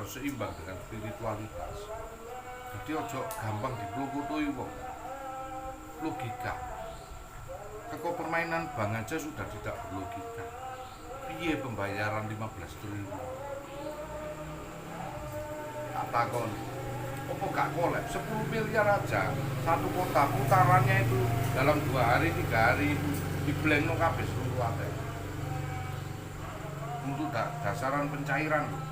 harus seimbang dengan spiritualitas. Jadi ojo gampang diplukutui wong. Logika. Teko permainan bank aja sudah tidak berlogika. Piye pembayaran 15 triliun? Tak takon. Apa gak kolab 10 miliar aja satu kota putarannya itu dalam 2 hari 3 hari itu diblengno kabeh seluruh ATM. Untuk dasaran pencairan loh.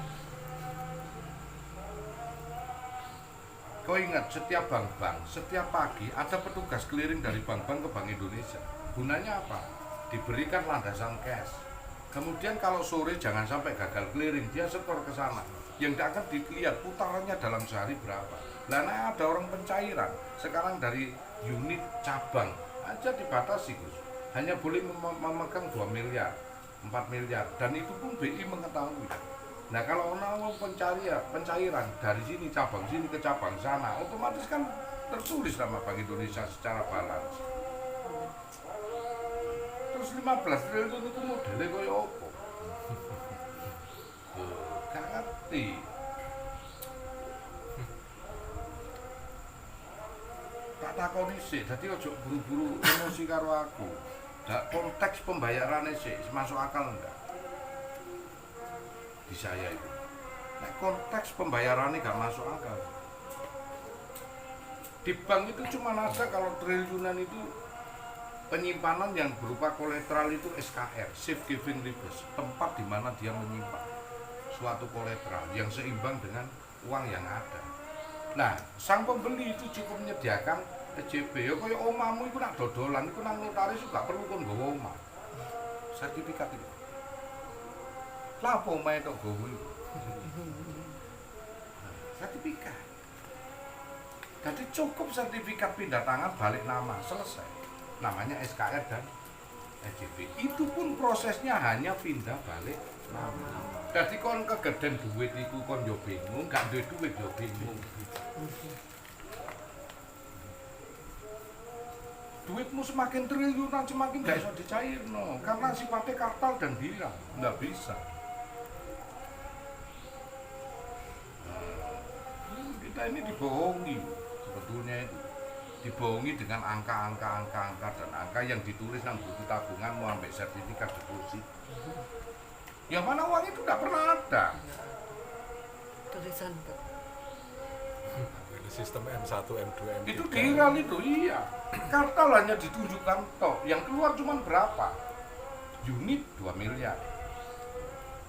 Kau ingat setiap bank-bank, setiap pagi ada petugas keliling dari bank-bank ke Bank Indonesia. Gunanya apa? Diberikan landasan cash. Kemudian kalau sore jangan sampai gagal keliling, dia setor ke sana. Yang tidak akan dilihat putarannya dalam sehari berapa. Nah, ada orang pencairan. Sekarang dari unit cabang aja dibatasi, Gus. Hanya boleh memegang 2 miliar, 4 miliar. Dan itu pun BI mengetahui. Nah kalau orang pencairan dari sini cabang sini ke cabang sana, otomatis kan tertulis nama Bank Indonesia secara balance. Terus 15 triliun itu modelnya kaya apa? Gak ngerti. Tak takoni sih, jadi ojo buru-buru emosi karo aku. Konteks pembayarannya sih masuk akal enggak? Di saya itu. Nah, konteks pembayarannya gak masuk akal. Di bank itu cuma ada kalau triliunan itu penyimpanan yang berupa kolateral itu SKR, Safe Giving Request, tempat di mana dia menyimpan suatu kolateral yang seimbang dengan uang yang ada. Nah, sang pembeli itu cukup menyediakan EJP. Ya kaya omamu itu nak dodolan, itu nang notaris juga perlu kon nggawa omah. Sertifikat itu. Lapo omahe tok gowo iku. Sertifikat. Jadi cukup sertifikat pindah tangan balik nama, selesai. Namanya SKR dan EJP. Itu pun prosesnya hanya pindah balik nama. Jadi kon kegeden duit iku kon yo bingung, gak duwe duit yo bingung. Duitmu semakin triliunan semakin gak bisa dicairno karena sifatnya kartal dan bilang nggak bisa. Kita ini dibohongi sebetulnya itu, dibohongi dengan angka dan angka yang ditulis dalam buku tabungan mau ambil sertifikat deposit. Yang mana uang itu tidak pernah ada. Tulisan Pak. Sistem M1, M2, M3. Itu viral itu, iya. Kartal hanya ditunjukkan toh, yang keluar cuma berapa? Unit 2 miliar.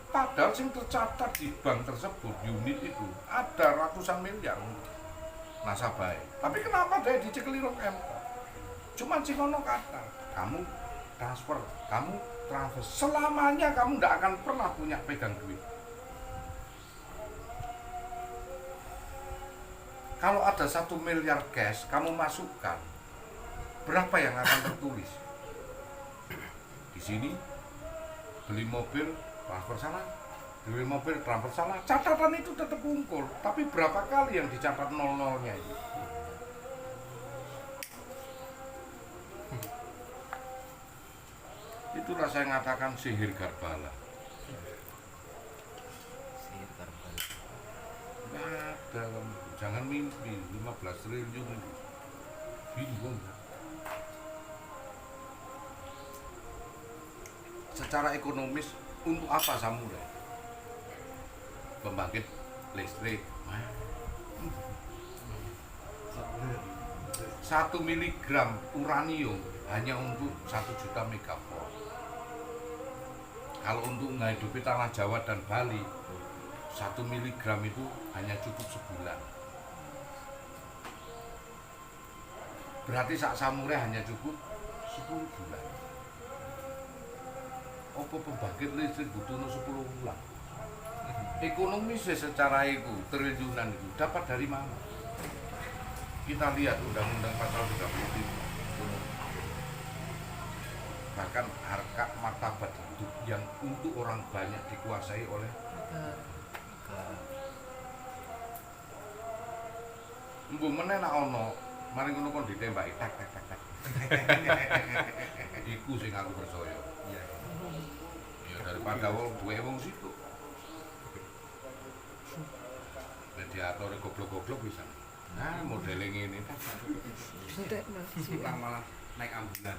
Padahal yang tercatat di bank tersebut, unit itu ada ratusan miliar nasabahnya. Tapi kenapa dia dicekelirok MK? Cuma cikono kata, kamu transfer, selamanya kamu tidak akan pernah punya pegang duit. Kalau ada 1 miliar cash, kamu masukkan, berapa yang akan tertulis? Di sini, beli mobil, transfer sana, beli mobil, transfer sana. Catatan itu tetap kumpul, tapi berapa kali yang dicatat nol-nolnya itu? Itulah saya mengatakan sihir Garbala. Sihir Garbala. Nggak ada, jangan mimpi 15 triliun itu. Bingung. Secara ekonomis untuk apa Samurai? Pembangkit listrik. 1 miligram uranium hanya untuk 1 juta megawatt. Kalau untuk menghidupi tanah Jawa dan Bali, 1 miligram itu hanya cukup sebulan. Berarti sak Samurai hanya cukup 10 bulan. Apa pembangkit listrik butuh 10 bulan? Ekonomi secara itu, triliunan itu dapat dari mana? Kita lihat Undang-Undang Pasal 35. Bahkan harga martabat hidup yang untuk orang banyak dikuasai oleh Mbu meneh nak ono, mari ngono kon ditembaki tak. Iku sing aku percaya. Iya. Ya daripada wong duwe wong situ. radiator goblok-goblok bisa. Nah, modelnya ini kan pulang malah naik ambulan.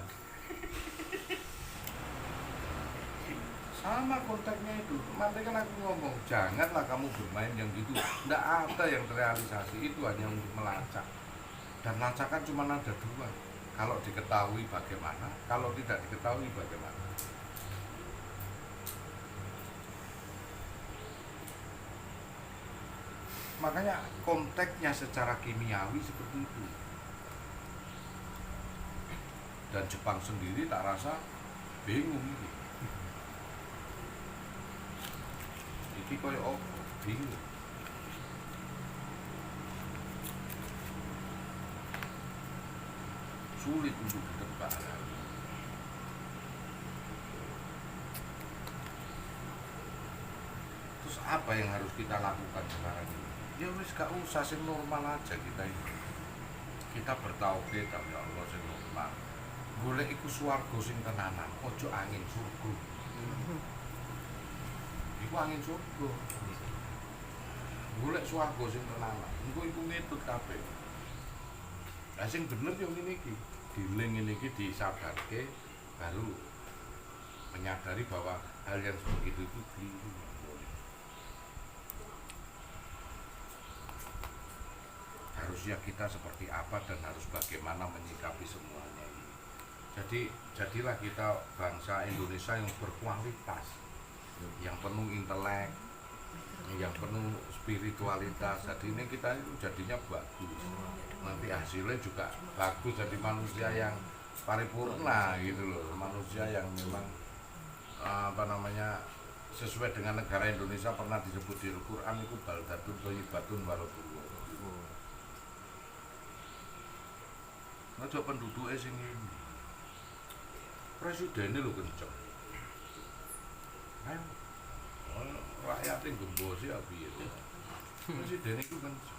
sama konteksnya itu. Makanya kan aku ngomong, janganlah kamu bermain yang gitu. Nggak ada yang terrealisasi, itu hanya untuk melacak. Dan lacakan cuma ada dua. Kalau diketahui bagaimana, kalau tidak diketahui bagaimana. Makanya konteksnya secara kimiawi seperti itu. Dan Jepang sendiri tak rasa bingung ini. Iki koyo opo, bingung. Sulit untuk ditebak. Terus apa yang harus kita lakukan sekarang ini? Ya wis gak usah, sing normal aja kita ini. Kita bertauhid ya Allah sing normal. Golek iku swarga sing tenanan, ojo angin surga. Iku angin surga. Golek swarga sing tenanan. Engko iku ngetut kabeh. Lah sing bener yo ngene iki. Diling ngene iki disadarke baru menyadari bahwa hal yang seperti itu keliru. Harusnya kita seperti apa dan harus bagaimana menyikapi semuanya ini. Jadilah kita bangsa Indonesia yang berkualitas, yang penuh intelek, yang penuh spiritualitas. Jadi ini kita itu jadinya bagus. Nanti hasilnya juga bagus, jadi manusia yang paripurna gitu loh, manusia yang memang sesuai dengan negara Indonesia pernah disebut di Al-Quran itu baldatun thayyibatun waradullah. Aja penduduknya sing ini. Presidennya lho kenceng. Ayo. Rakyatnya gembos ya piye. Presidennya itu kenceng.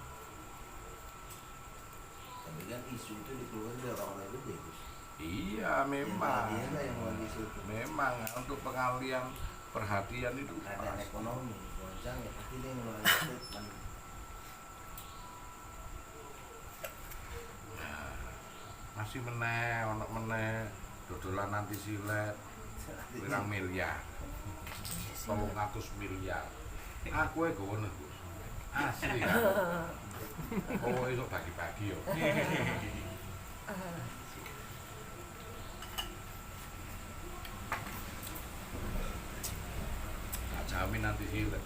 Tapi kan isu itu dikeluarkan dari orang-orang itu bagus. Iya memang. Dia yang mau isu itu. Memang untuk pengalian perhatian itu Keadaan ekonomi goncang ya pasti dia ngeluarin statement. Masih meneh, ono meneh dodolan anti silet pirang miliar. 300 miliar. Aku e gowo Gus. Asli kan. Oh, iso bagi-bagi yo. Tak jamin nanti silet.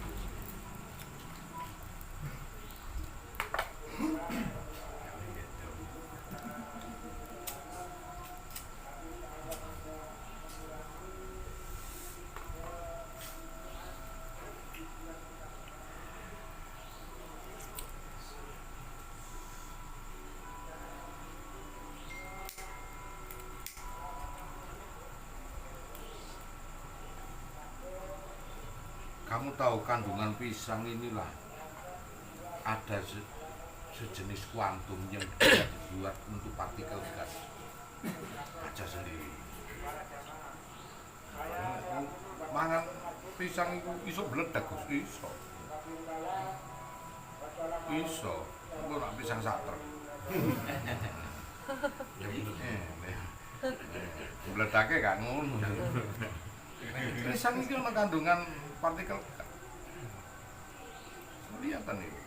Kamu tahu kandungan pisang inilah ada sejenis kuantum yang bisa dibuat untuk partikel gas. Baca sendiri. Mangan pisang itu iso meledak Gus, iso. Iso. Engko nak pisang sater. Ya meledake gak ngono. Pisang iki ana kandungan partikel kelihatan itu.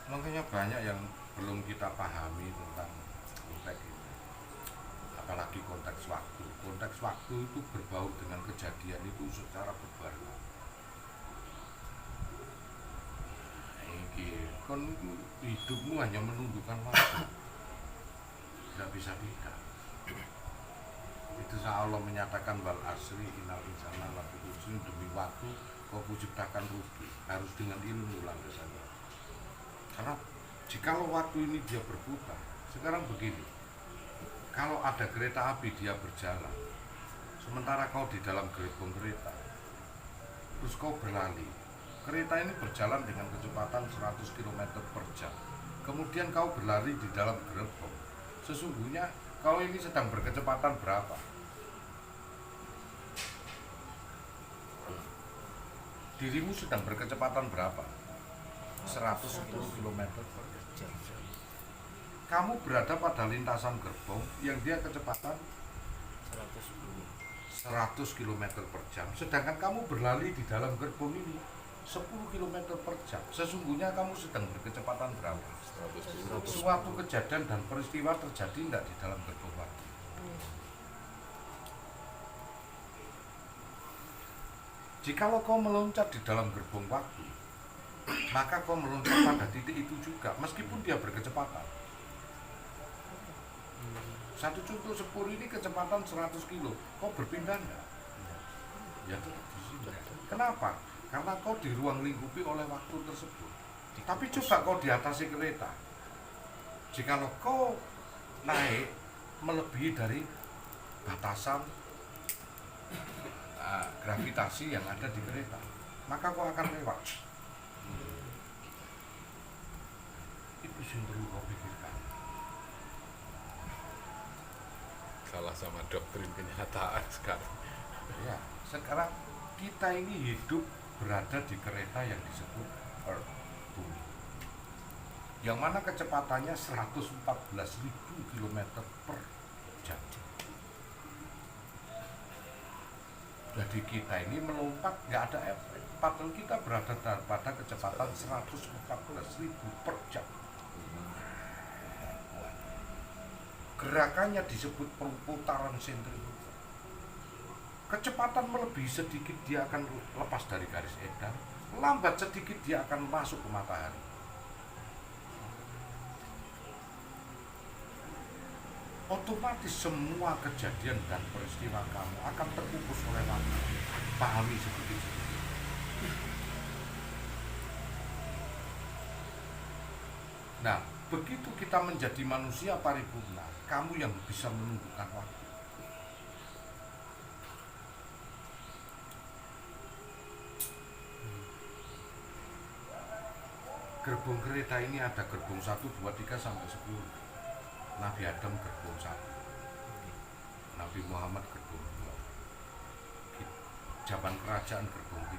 Makanya banyak yang belum kita pahami tentang konteks ini. Apalagi konteks waktu. Konteks waktu itu berbaur dengan kejadian itu secara berbarengan. Kon hidupmu hanya menundukkan waktu, tidak bisa beda. Itu Allah menyatakan wal asri innal insana lafi khusr, demi waktu kau ciptakan rugi, harus dengan ilmu landasannya. Karena jikalau waktu ini dia berputar, sekarang begini, kalau ada kereta api dia berjalan, sementara kau di dalam gerbong kereta, terus kau berlari. Kereta ini berjalan dengan kecepatan 100 km per jam. kemudian kau berlari di dalam gerbong, sesungguhnya kau ini sedang berkecepatan berapa? Dirimu sedang berkecepatan berapa? 110 km per jam. Kamu berada pada lintasan gerbong yang dia kecepatan 100 km per jam, sedangkan kamu berlari di dalam gerbong ini 10 km per jam. Sesungguhnya kamu sedang berkecepatan berapa? 110. Suatu kejadian dan peristiwa terjadi tidak di dalam gerbong waktu. Jikalau kau meloncat di dalam gerbong waktu, maka kau meloncat pada titik itu juga, meskipun dia berkecepatan. Satu contoh sepur ini kecepatan 100 kilo, kau berpindah enggak? Ya tetap di sini. Kenapa? Karena kau di ruang lingkupi oleh waktu tersebut. Tapi coba kau di atas kereta. Jikalau kau naik melebihi dari batasan gravitasi yang ada di kereta, maka kau akan lewat. Itu yang perlu kau pikirkan. Salah sama doktrin kenyataan sekarang. Ya, sekarang kita ini hidup berada di kereta yang disebut Earth, bumi, yang mana kecepatannya 114.000 km per jam. Jadi kita ini melompat nggak ada efek, padahal kita berada pada kecepatan 114.000 per jam. Gerakannya disebut perputaran sentrifugal. Kecepatan melebihi sedikit dia akan lepas dari garis edar, lambat sedikit dia akan masuk ke matahari. Otomatis semua kejadian dan peristiwa kamu akan terkukus oleh waktu. Pahami seperti itu. Nah, begitu kita menjadi manusia paripurna, kamu yang bisa menundukkan waktu. Gerbong kereta ini ada gerbong 1, 2, 3 sampai 10. Nabi Adam gerbong 1, Nabi Muhammad gerbong 2, zaman kerajaan gerbong 3,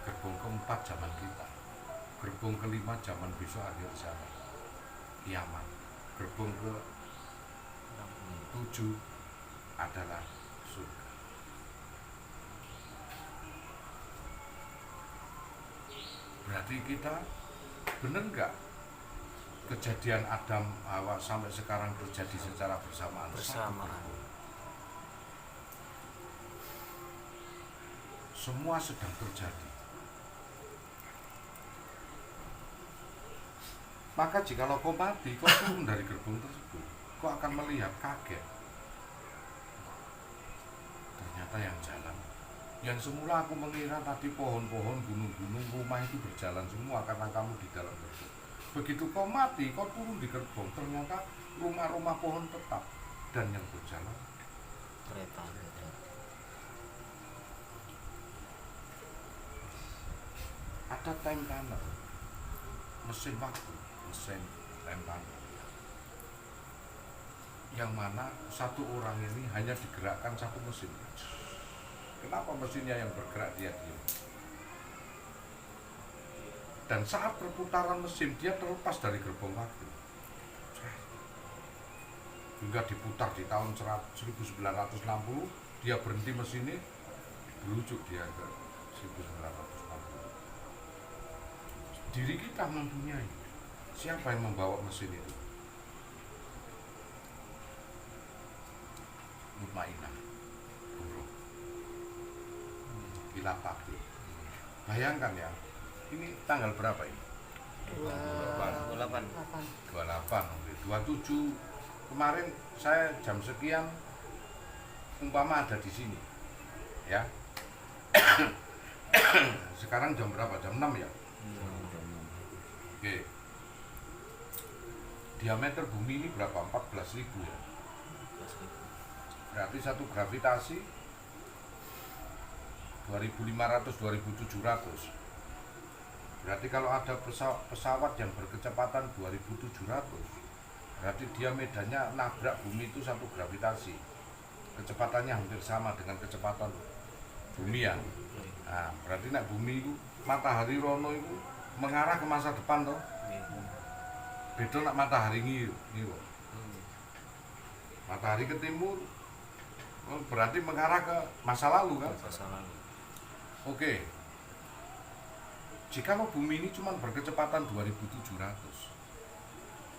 gerbong keempat zaman kita, gerbong kelima zaman besok akhir zaman, kiamat, gerbong ke 7 adalah surga. Berarti kita benar nggak kejadian Adam Hawa sampai sekarang terjadi secara bersamaan? Semua sedang terjadi. Maka jikalau kau mati, kau turun dari gerbong tersebut, kau akan melihat kaget. Ternyata yang jalan, yang semula aku mengira tadi pohon-pohon, gunung-gunung, rumah itu berjalan semua karena kamu di dalam gerbong. Begitu kau mati, kau turun di gerbong, ternyata rumah-rumah pohon tetap, dan yang berjalan Kereta. ada time runner, mesin waktu, mesin time runner, yang mana satu orang ini hanya digerakkan satu mesin. Kenapa mesinnya yang bergerak dia diam? Dan saat perputaran mesin dia terlepas dari gerbong waktu, hingga diputar di tahun 1960, dia berhenti mesinnya, berujuk dia ke 1960. Diri kita mempunyai, siapa yang membawa mesin itu? Mutmainah, buruk, gila pati. Bayangkan ya, ini tanggal berapa ini? 28. 27 kemarin saya jam sekian umpama ada di sini, ya. Sekarang jam berapa? Jam 6 ya? Oke. Diameter bumi ini berapa? 14.000 ya. Berarti satu gravitasi 2.500, 2.700. Berarti kalau ada pesawat yang berkecepatan 2700, berarti dia medannya nabrak bumi itu satu gravitasi. Kecepatannya hampir sama dengan kecepatan bumi ya. Nah, berarti nek bumi itu matahari rono itu mengarah ke masa depan toh. Beda nak matahari ngiyu. Matahari ke timur berarti mengarah ke masa lalu kan? Masa lalu. Oke. Jika bumi ini cuma berkecepatan 2700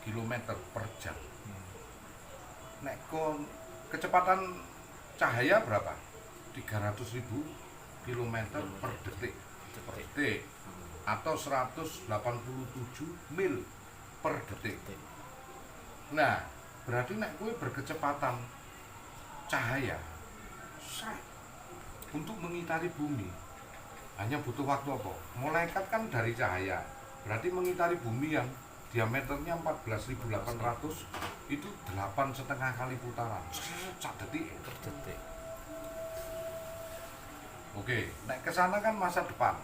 km per jam. Nek kon kecepatan cahaya berapa? 300.000 km per detik. Per detik. Atau 187 mil per detik. Nah, berarti nek kowe berkecepatan cahaya untuk mengitari bumi hanya butuh waktu apa? Malaikat kan dari cahaya, berarti mengitari bumi yang diameternya 14.800 itu 8,5 kali putaran sak detik. Oke, naik ke sana kan masa depan.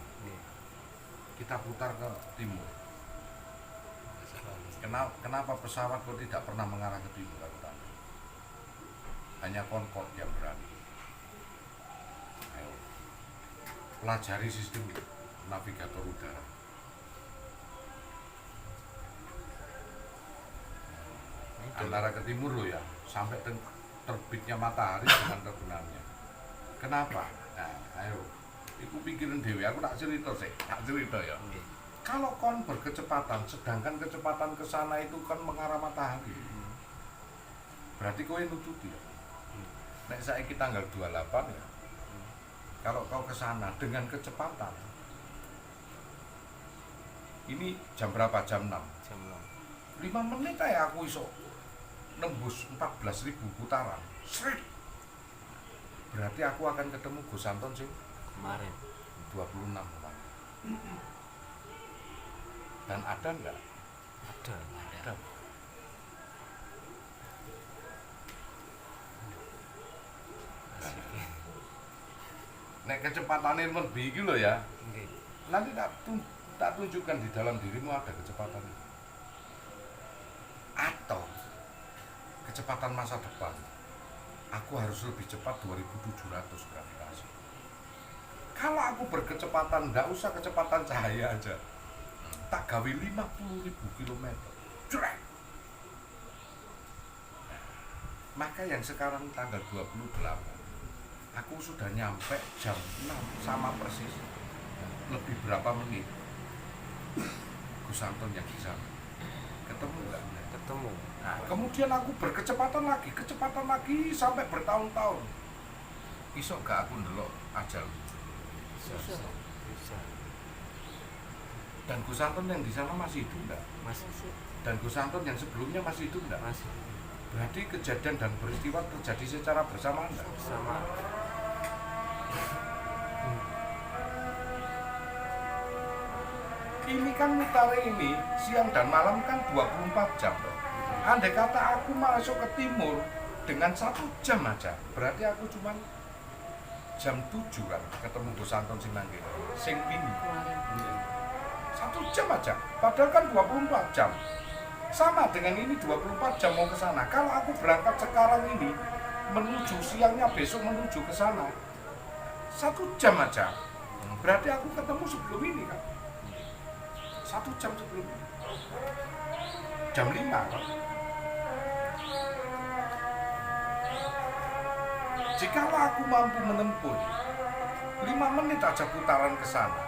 Kita putar ke timur. Kenapa pesawat kok tidak pernah mengarah ke timur? Aku tanya. Hanya Concorde yang berani. Ayo, pelajari sistem navigator udara. Antara ke timur loh ya, sampai terbitnya matahari dengan terbenamnya. Kenapa? Nah, ayo, itu pikirin dewi. Aku tak cerita ya. Kalau kon berkecepatan, sedangkan kecepatan ke sana itu kan mengarah matahari. Berarti kowe nututi ya. Nek saiki tanggal 28 ya. Kalau kau ke sana dengan kecepatan. Ini jam berapa? Jam 6. Jam 6. 5 menit aja aku iso nembus 14.000 putaran. Srit. Berarti aku akan ketemu Gus Anton sih Kemarin 26 kemarin. Dan ada enggak? ada. Nek kecepatannya lebih gitu loh ya. Nggih. Nanti tak tunjukkan di dalam dirimu ada kecepatan itu. Atau kecepatan masa depan. Aku harus lebih cepat 2700 gravitasi. Kalau aku berkecepatan, enggak usah kecepatan cahaya aja. Tak gawe 50.000 km. Jrek. Maka yang sekarang tanggal 28, aku sudah nyampe jam 6 sama persis. Lebih berapa menit? Gus Anton yang di sana. Ketemu enggak? Ketemu. Nah, kemudian aku berkecepatan lagi sampai bertahun-tahun. Iso gak aku ndelok ajal? Bisa. Dan Gus Anton yang di sana masih hidup enggak? Masih. Dan Gus Anton yang sebelumnya masih hidup enggak? Masih. Berarti kejadian dan peristiwa terjadi secara bersamaan enggak? Sama. Ini kan mutare ini siang dan malam kan 24 jam loh. Andai kata aku masuk ke timur dengan 1 jam aja, berarti aku cuma jam 7 kan ketemu Gus Anton sing nang kene. Sing ini 1 jam aja, padahal kan 24 jam. Sama dengan ini 24 jam mau ke sana. Kalau aku berangkat sekarang ini menuju siangnya besok menuju ke sana 1 jam aja. Berarti aku ketemu sebelum ini kan. 1 jam sebelum ini. Jam 5 kan. Jikalau aku mampu menempuh 5 menit aja putaran ke sana,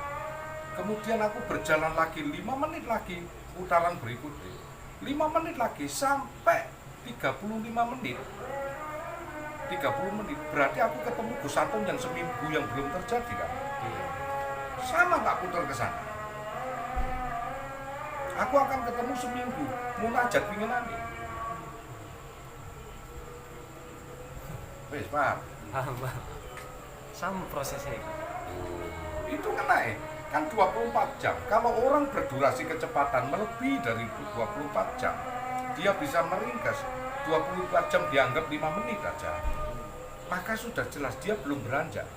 kemudian aku berjalan lagi 5 menit lagi putaran berikutnya, 5 menit lagi sampai 35 menit, berarti aku ketemu Gus Anton yang seminggu yang belum terjadi kan. Sama tak putar ke sana. Aku akan ketemu seminggu munajat pinginane. Wes, paham? Paham. Sama prosesnya. Itu kan 24 jam. Kalau orang berdurasi kecepatan melebihi dari 24 jam, dia bisa meringkas 24 jam dianggap 5 menit aja. Maka sudah jelas dia belum beranjak.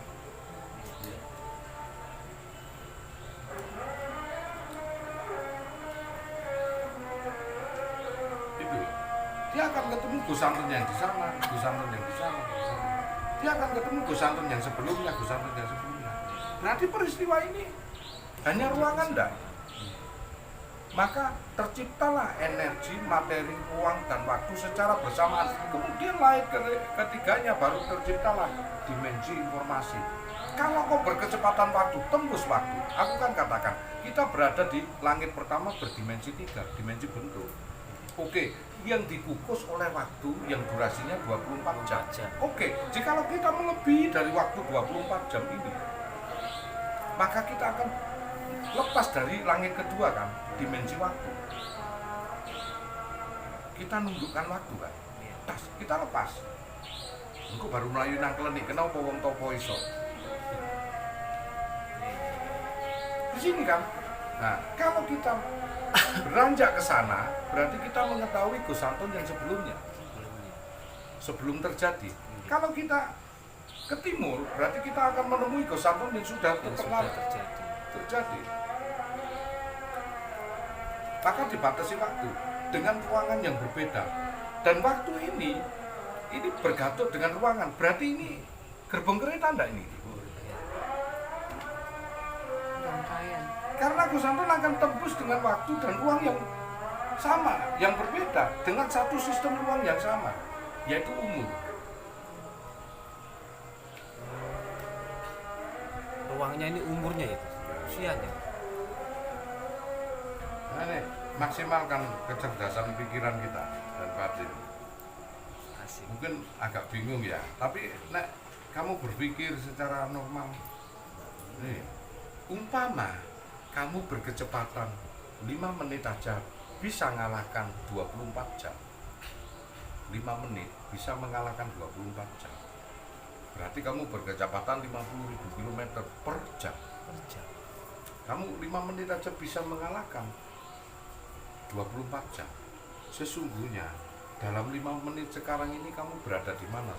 dia akan ketemu Gus Antun yang di sana, Gus Antun yang di sana, Gus Antun. Dia akan ketemu Gus Antun yang sebelumnya, Gus Antun yang sebelumnya. Berarti peristiwa ini hanya ruangan enggak? Maka terciptalah energi, materi, ruang, dan waktu secara bersamaan. Kemudian lahir ketiganya, baru terciptalah dimensi informasi. Kalau kau berkecepatan waktu, tembus waktu. Aku kan katakan, kita berada di langit pertama berdimensi 3, dimensi bentuk. Oke, yang dikukus oleh waktu yang durasinya 24 jam. Oke, jikalau kita melebihi dari waktu 24 jam ini, maka kita akan lepas dari langit kedua kan, dimensi waktu. Kita nundukkan waktu kan, tas kita lepas. Engko baru melayu nang klenik, kenapa wong topo iso? Di sini kan. Nah, kalau kita beranjak ke sana, berarti kita mengetahui Gus Antun yang sebelumnya. Sebelum terjadi. Kalau kita ke timur, berarti kita akan menemui Gus Antun yang sudah terjadi. Maka dibatasi waktu dengan ruangan yang berbeda. Dan waktu ini bergantung dengan ruangan. Berarti ini gerbong kereta enggak ini? Rangkaian. Karena Gus Antun akan tembus dengan waktu dan ruang yang sama, yang berbeda dengan satu sistem ruang yang sama, yaitu umur. Ruangnya ini umurnya itu, usianya. Nah, nih, maksimalkan kecerdasan pikiran kita dan batin. Asik. Mungkin agak bingung ya, tapi nek kamu berpikir secara normal, nih, umpama kamu berkecepatan 5 menit aja bisa mengalahkan 24 jam. 5 menit bisa mengalahkan 24 jam. Berarti kamu berkecepatan 50.000 km per jam. Kamu 5 menit aja bisa mengalahkan 24 jam. Sesungguhnya dalam 5 menit sekarang ini kamu berada di mana?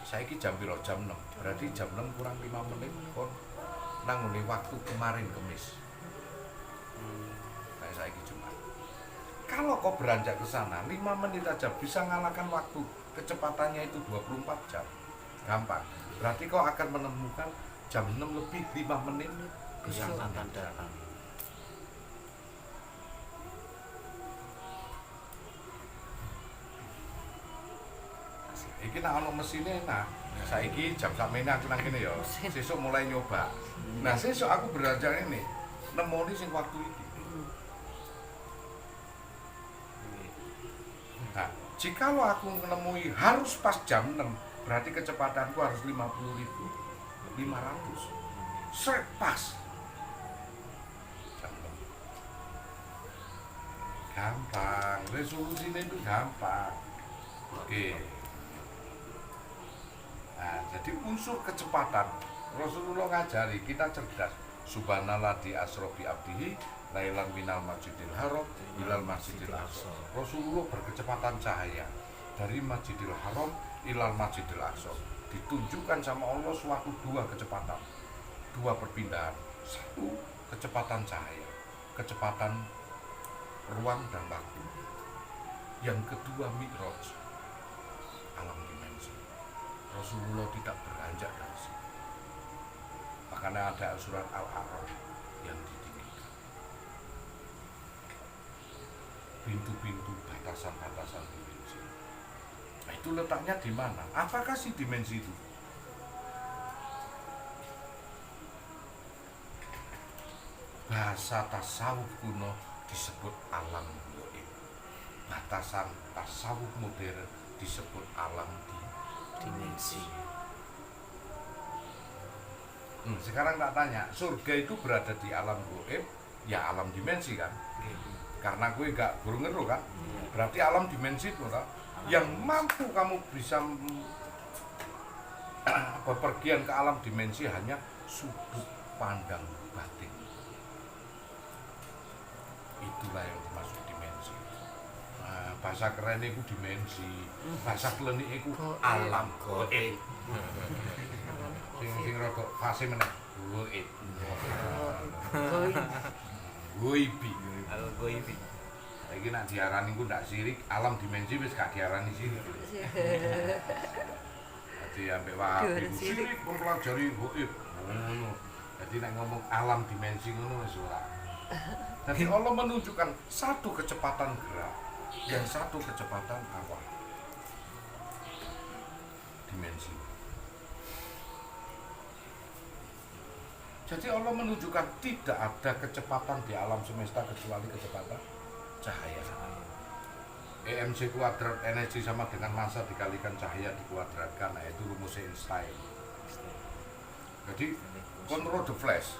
Saiki jam piro? Jam 6. Berarti jam 6 kurang 5 menit kon nanguni waktu kemarin Kemis. Kayak saiki Jumat. Kalau kau beranjak ke sana 5 menit aja bisa mengalahkan waktu, kecepatannya itu 24 jam. Gampang. Berarti kau akan menemukan jam 6 lebih 5 menit Yang akan datang. Iki nak ono mesine enak. Saiki jam sakmene aku nang kene ya. Sesuk mulai nyoba. Nah, sesuk aku beranjak ini nemoni sing waktu iki. Nah, jikalau aku menemui harus pas jam 6, berarti kecepatanku harus 50.500. Set pas. Jam 6. Gampang, resolusinya itu gampang. Oke. Nah, jadi unsur kecepatan Rasulullah ngajari kita cerdas. Subhanallah di asrofi abdihi lailan minal masjidil haram ilal masjidil aqsa. Rasulullah berkecepatan cahaya dari masjidil haram ilal masjidil aqsa. Ditunjukkan sama Allah suatu dua kecepatan, dua perpindahan. Satu kecepatan cahaya, kecepatan ruang dan waktu. Yang kedua mi'raj, alam dimensi. Rasulullah tidak beranjak dari situ. Makanya ada surat Al-A'raf yang ditinggikan. Pintu-pintu, batasan-batasan dimensi. Nah, itu letaknya di mana? Apakah si dimensi itu? Bahasa tasawuf kuno disebut alam gaib. Batasan tasawuf modern disebut alam dimensi. Sekarang tak tanya, surga itu berada di alam gaib, ya alam dimensi kan? Karena gue gak burung ngeru kan? Berarti alam dimensi itu kan? Yang mampu kamu bisa bepergian ke alam dimensi hanya sudut pandang batin. Itulah yang dimaksud dimensi. Nah, bahasa keren itu dimensi, bahasa klenik itu alam gaib. Sing rada fase meneh gaib. Goibi. Al-Ghaibi. Saiki nek diarani ku ndak sirik, alam dimensi wis gak diarani sirik. Dadi ambek wahabi ku sirik mempelajari gaib. Ngono. Jadi nek ngomong alam dimensi ngono wis ora. Jadi Allah menunjukkan satu kecepatan gerak dan satu kecepatan awal. Dimensi. Jadi Allah menunjukkan tidak ada kecepatan di alam semesta kecuali kecepatan cahaya. EMC kuadrat energi sama dengan massa dikalikan cahaya dikuadratkan, nah itu rumus Einstein. Jadi Control the Flash.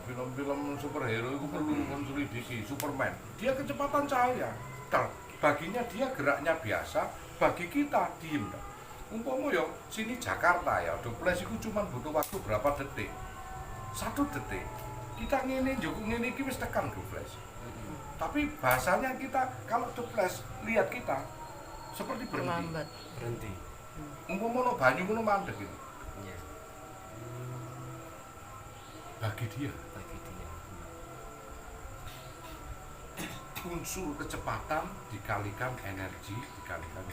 Film-film superhero itu perlu konsolidasi. Superman, dia kecepatan cahaya. Baginya dia geraknya biasa, bagi kita diem. Umpama yo sini Jakarta ya, the Flash itu cuma butuh waktu berapa detik? 1 detik. Kita ngene njuk ngene iki wis tekan the Flash. Tapi bahasanya kita kalau the Flash lihat kita seperti berhenti. Terlambat. Berhenti. Umpama no banyu ngono mandek gitu. Iya. Bagi dia Bagi dia. unsur kecepatan dikalikan energi dikalikan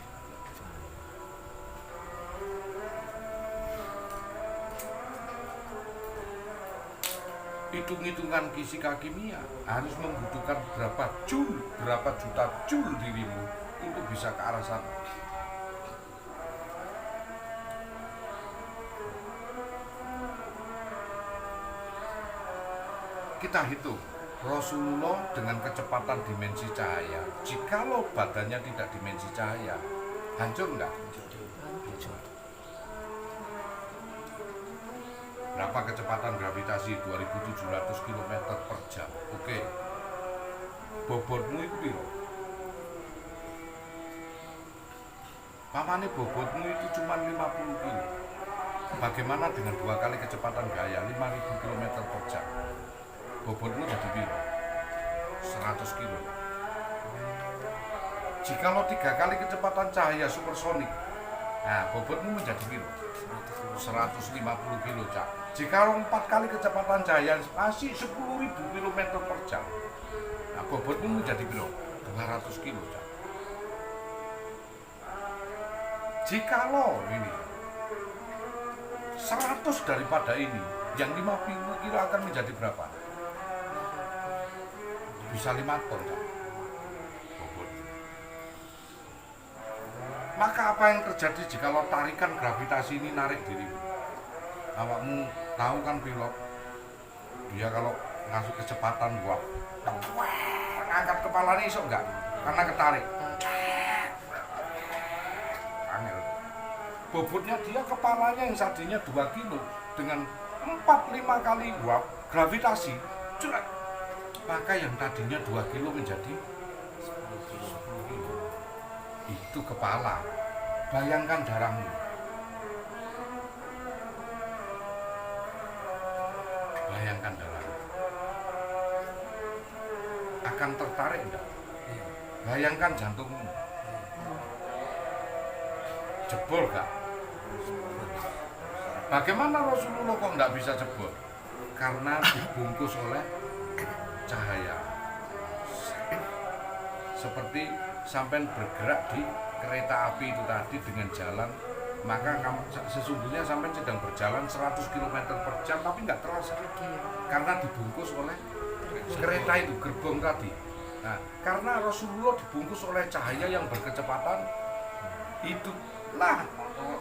hitung-hitungan fisika kimia harus membutuhkan berapa juta joule dirimu untuk bisa ke arah sana. Kita hitung Rasulullah dengan kecepatan dimensi cahaya, jikalau badannya tidak dimensi cahaya, hancur enggak? Hancur. Berapa kecepatan gravitasi? 2700 km per jam. Oke. Bobotmu itu piro? Pamane bobotmu itu cuma 50 kilo. Bagaimana dengan 2 kali kecepatan gaya 5000 km per jam? Bobotmu jadi piro? 100 kilo. Jikalau 3 kali kecepatan cahaya supersonik, nah bobotmu menjadi piro? 150 kilo, Cak. Jika 4 kali kecepatan cahaya masih 10.000 km per jam, nah bobotmu menjadi piro? 200 kilo, Cak. Jikalau ini 100 daripada ini, yang 50 kilo akan menjadi berapa? Bisa 5 ton, Cak. Bobot. Maka apa yang terjadi jikalau tarikan gravitasi ini narik dirimu? Awakmu tahu kan pilot, dia kalau ngasih kecepatan buat ngangkat kepalanya iso enggak? Karena ketarik. Angel. Bobotnya dia kepalanya yang tadinya 2 kilo dengan 4-5 kali uap gravitasi, curak. Maka yang tadinya 2 kilo menjadi 10 kilo. Itu kepala. Bayangkan darahmu. Bayangkan darahmu. Akan tertarik enggak? Bayangkan jantungmu. Jebol enggak? Bagaimana Rasulullah kok enggak bisa jebol? Karena dibungkus oleh cahaya. Seperti sampai bergerak di kereta api itu tadi dengan jalan, maka kamu sesungguhnya sampai sedang berjalan 100 km per jam tapi nggak terasa karena dibungkus oleh kereta itu, gerbong tadi. Nah, karena Rasulullah dibungkus oleh cahaya yang berkecepatan, itulah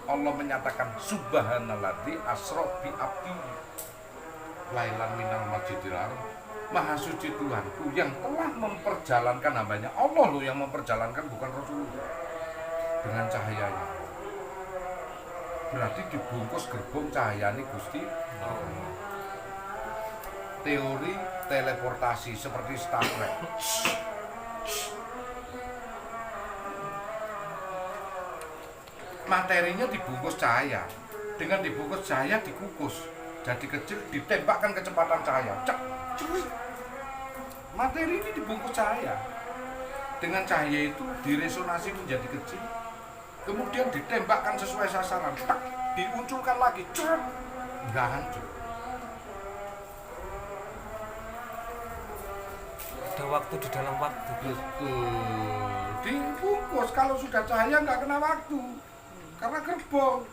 Allah menyatakan subhanalladzi asra bi abdi lailan minal masjidil haram. Maha suci Tuhanku yang telah memperjalankan hambanya. Allah loh yang memperjalankan, bukan Rasulullah. Dengan cahayanya. Berarti dibungkus gerbong cahayanya Gusti Allah. Teori teleportasi seperti Star Trek. Materinya dibungkus cahaya. Dengan dibungkus cahaya dikukus. Jadi kecil, ditembakkan kecepatan cahaya. Cek, cek. Materi ini dibungkus cahaya. Dengan cahaya itu diresonasi menjadi kecil. Kemudian ditembakkan sesuai sasaran. Tak, dimunculkan lagi. Cek. Enggak hancur. ada waktu di dalam waktu. Betul. Dibungkus kalau sudah cahaya nggak kena waktu. Karena gerbong.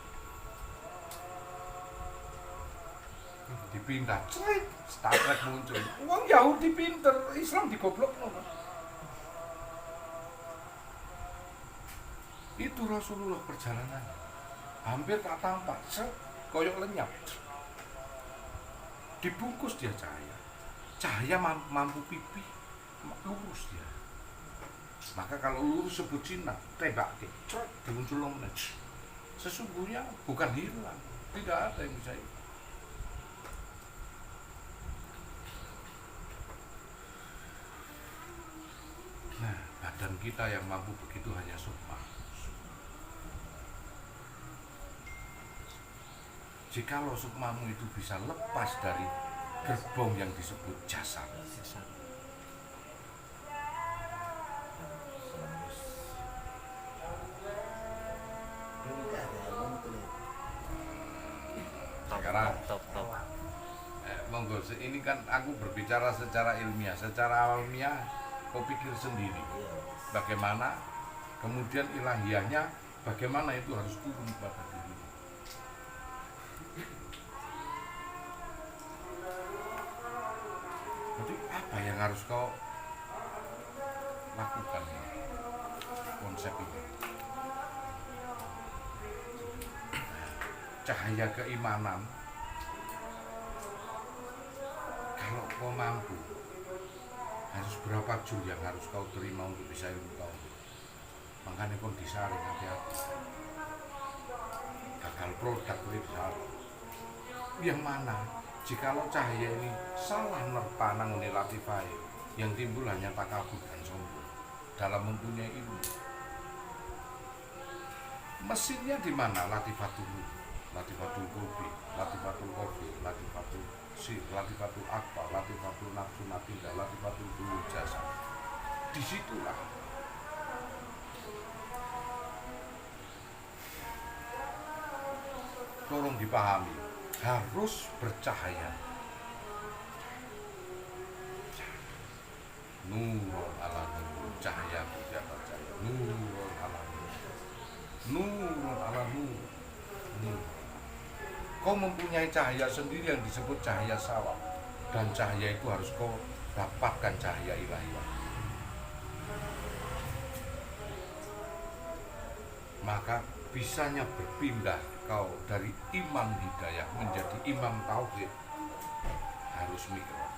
Dipindah, cerit, Star Trek muncul. Wong Yahudi pinter, Islam digoblok. Itu Rasulullah perjalanan. Hampir tak tampak, koyok lenyap. Dibungkus dia cahaya. Cahaya mampu pipi, lurus dia. Maka kalau lurus sebut Cina, tembak dimuncul lagi. Sesungguhnya bukan hilang, tidak ada yang bisa hilang. Nah, badan kita yang mampu begitu hanya sukma. Jikalau sukmamu itu bisa lepas dari gerbong yang disebut jasad, sekarang Top. monggo ini kan aku berbicara secara ilmiah, secara alamiah kau pikir sendiri bagaimana, kemudian ilahiyahnya bagaimana itu harus turun pada diri. Jadi apa yang harus kau lakukan konsep ini? Cahaya keimanan, kalau kau mampu, harus berapa juz yang harus kau terima untuk bisa ilmu kau. Makanya kau disaring hati-hati. Gagal produk itu disaring. Yang mana? Jikalau cahaya ini salah nerpa nangone latifai, yang timbul hanya takabur dan sombong dalam mempunyai ilmu. Mesinnya di mana? Latifatul kopi, latifatul kopi, latifatul sir, latifatul akwa, latifatul nafsu nafidah, latifatul dulu jasa. Disitulah tolong dipahami, harus bercahaya. Nur ala nur, cahaya di atas cahaya. Nur ala nur, nur ala nur, nur. Kau mempunyai cahaya sendiri yang disebut cahaya sawab, dan cahaya itu harus kau dapatkan cahaya ilahiyah. Maka bisanya berpindah kau dari imam hidayah menjadi imam tauhid harus mikraj.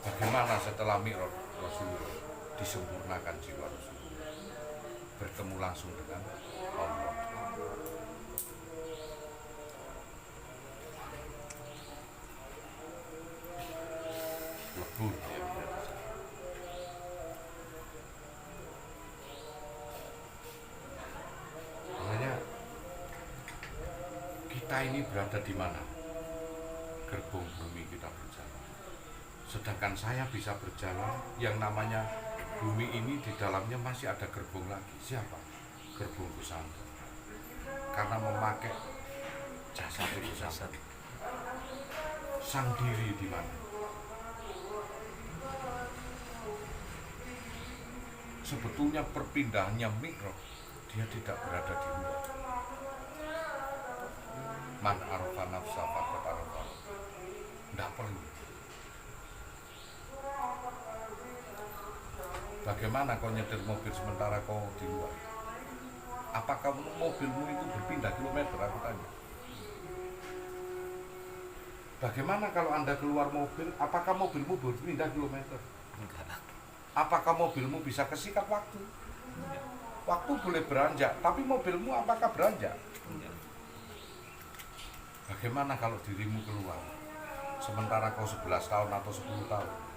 Bagaimana setelah mikraj Rasulullah disempurnakan jiwa Rasulullah, bertemu langsung dengan Allah. Lebur dia biasa. Makanya kita ini berada di mana? Gerbong bumi kita berjalan. Sedangkan saya bisa berjalan, yang namanya bumi ini di dalamnya masih ada gerbong lagi. Siapa? Gerbong pesantren. Karena memakai jasa pesantren. Sang diri di mana? Sebetulnya perpindahannya mikraj, dia tidak berada di luar. Man arafa nafsa faqad arafa. Tidak perlu. Bagaimana kau nyetir mobil sementara kau di luar? Apakah mobilmu itu berpindah kilometer? Aku tanya. Bagaimana kalau Anda keluar mobil, apakah mobilmu berpindah kilometer? Enggak. Apakah mobilmu bisa kesikat waktu? Waktu boleh beranjak, tapi mobilmu apakah beranjak? Enggak. Bagaimana kalau dirimu keluar, sementara kau 11 tahun atau 10 tahun?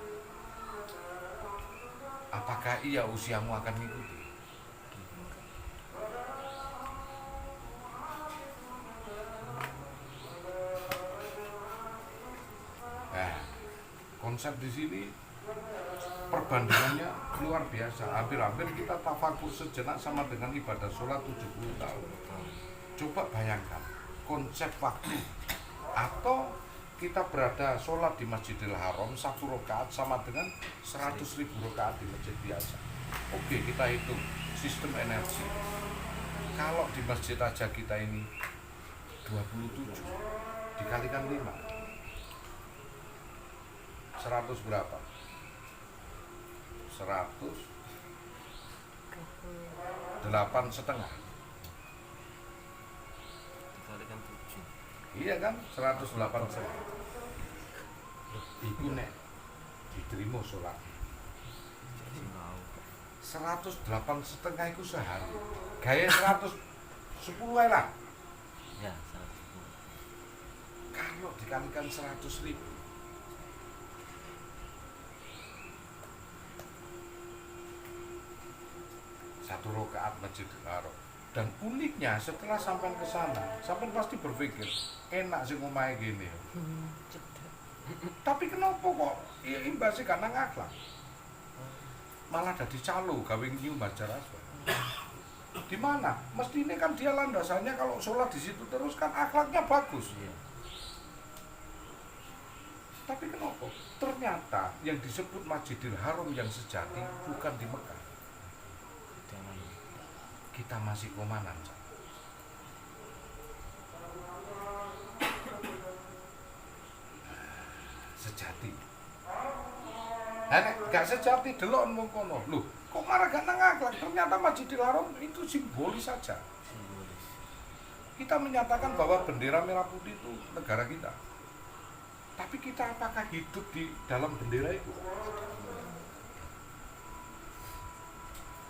Apakah iya usiamu akan mengikuti? Nah, konsep di sini perbandingannya luar biasa. Hampir-hampir kita tafakur sejenak sama dengan ibadah sholat 70 tahun. Coba bayangkan konsep waktu atau kita berada sholat di Masjidil Haram 1 rakaat sama dengan 100.000 rakaat di masjid biasa. Oke, kita hitung sistem energi. Kalau di masjid aja kita ini 27 dikalikan 5, 100 berapa? 108,5. Dikalikan 7. Iya kan, 108,5. Iku nek diterima sholat Jadi mau 108,5 itu sehari. Gaya 110 ae lah. ya 110. Kalau dikalikan 100.000, satu rakaat Masjidil Haram. Dan uniknya setelah sampai ke sana, sampai pasti berpikir enak sih ngomahe gini. Cedak. Tapi kenapa kok imbasnya gak nang akhlak? Malah jadi calo gawe nyium Hajar Aswad. Di mana? Mestinya kan dia landasannya kalau sholat di situ terus kan akhlaknya bagus. Iya. Tapi kenapa? Ternyata yang disebut Masjidil Haram yang sejati bukan di Mekah. Jangan Kita masih komanan. Cak. Sejati. Nek gak sejati delok mung kono. Loh, kok marah gak nang akhlak? Ternyata Masjidil Haram itu simbolis saja. simbolis. Kita menyatakan bahwa bendera merah putih itu negara kita. Tapi kita apakah hidup di dalam bendera itu?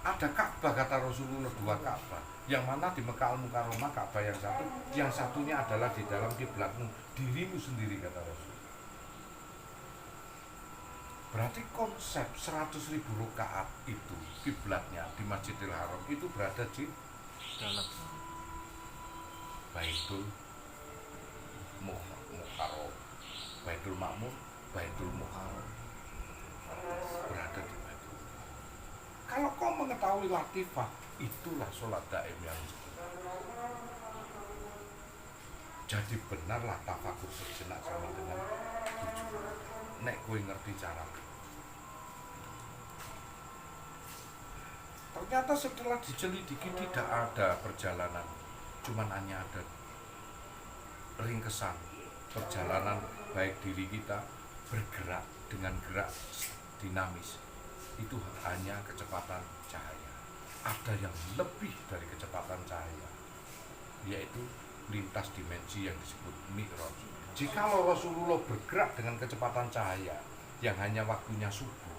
Ada Ka'bah kata Rasulullah, 2 Ka'bah. Yang mana di Mekah Al-Mukarramah Ka'bah yang satu, yang satunya adalah di dalam kiblatmu, dirimu sendiri kata Rasul. Berarti konsep 100.000 rakaat itu kiblatnya di Masjidil Haram itu berada di Dalam Baitul Muharram, Baitul Makmur, Baitul Muharram, berada di Baitul. Kalau kau mengetahui latifah, itulah sholat daim yang jadi benarlah tafakur sejenak sama dengan tujuan. Nek kowe ngerti cara. Ternyata setelah diselidiki tidak ada perjalanan, cuman hanya ada ringkesan perjalanan baik diri kita bergerak dengan gerak dinamis. Itu hanya kecepatan cahaya. Ada yang lebih dari kecepatan cahaya, yaitu lintas dimensi yang disebut Mi'raj. Jikalau Rasulullah bergerak dengan kecepatan cahaya yang hanya waktunya subuh,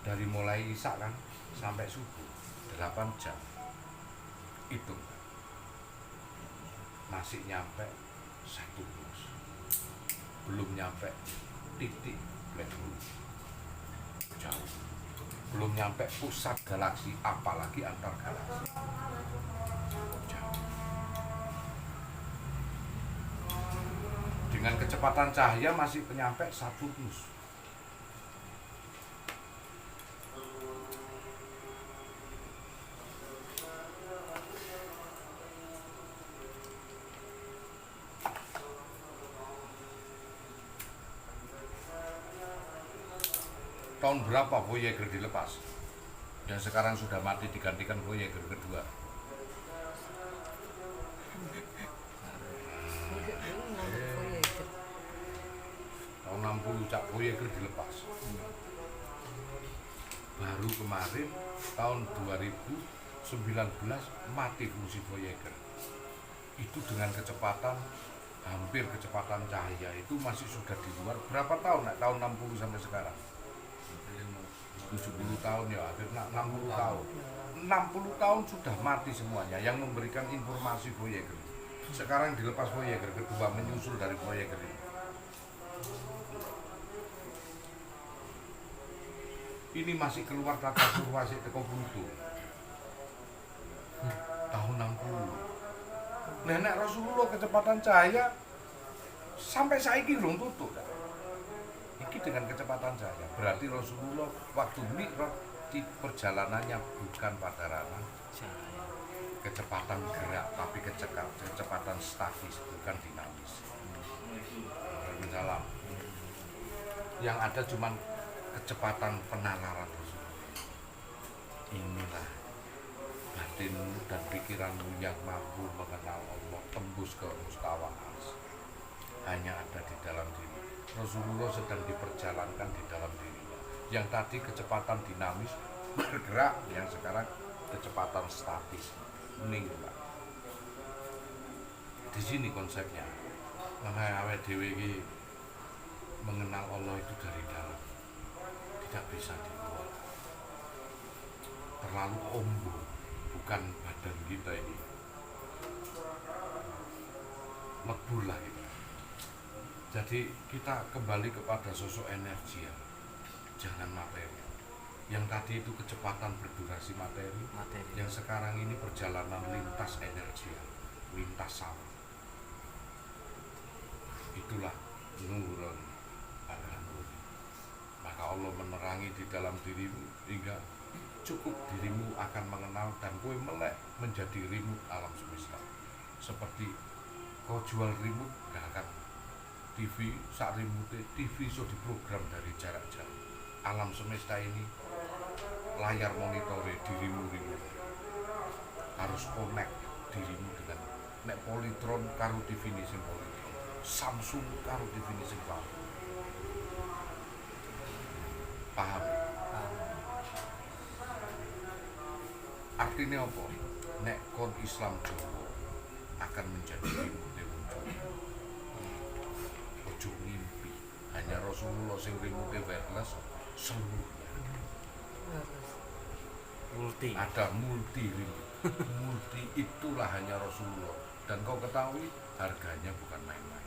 dari mulai Isya kan sampai subuh 8 jam, itu masih nyampe 1 plus, belum nyampe titik black hole, jauh, belum nyampe pusat galaksi, apalagi antar galaksi, jauh. Dengan kecepatan cahaya masih penyampe 1 plus. Tahun berapa Voyager dilepas? Dan sekarang sudah mati digantikan Voyager kedua. Enggak, dulu nganggep Voyager. Tahun 60 Cak Voyager dilepas. Baru kemarin tahun 2019 mati fungsi Voyager. Itu dengan kecepatan hampir kecepatan cahaya, itu masih sudah di luar berapa tahun? Nah, tahun 60 sampai sekarang 70 tahun ya, hampir 60 tahun. 60 tahun sudah mati semuanya yang memberikan informasi Voyager. Sekarang dilepas Voyager kedua, menyusul dari Voyager ini. Ini masih keluar tata surya sik teko Pluto. Tahun 60. Nenek Rasulullah kecepatan cahaya sampai saiki belum tutup. Iki dengan kecepatan cahaya. Berarti Rasulullah waktu Mi'raj di perjalanannya bukan pada ranah cahaya. kecepatan gerak tapi kecepatan statis bukan dinamis. Waalaikumsalam. Yang ada cuman kecepatan penalaran Rasulullah. Inilah batinmu dan pikiranmu yang mampu mengenal Allah tembus ke mustawa ars. Hanya ada di dalam diri. Rasulullah sedang diperjalankan di dalam dirinya. Yang tadi kecepatan dinamis bergerak, yang sekarang kecepatan statis meninggal. Di sini konsepnya. Makanya awake dhewe iki mengenal Allah itu dari dalam, tidak bisa di luar. Terlalu ombo, bukan badan kita ini. Lebur lah kita. Jadi kita kembali kepada sosok energi ya, jangan materi. Yang tadi itu kecepatan berdurasi materi, yang sekarang ini perjalanan lintas energi, lintas sama. Itulah nurun al-nur. Maka Allah menerangi di dalam dirimu hingga cukup dirimu akan mengenal dan kowe melek menjadi remote alam semesta. Seperti kau jual remote gak akan TV sak remote TV iso diprogram dari jarak jauh. Alam semesta ini layar monitore dirimu remote. Harus connect dirimu dengan nek Polytron karo TV ini sing Polytron. Samsung karo definisi paham? Artinya apa? Nek kon Islam Jawa akan menjadi remote wong ojo ngimpi hanya Rasulullah sing remote wireless seluruhnya multi. Ada multi remote. Multi itulah hanya Rasulullah, dan kau ketahui harganya bukan main-main.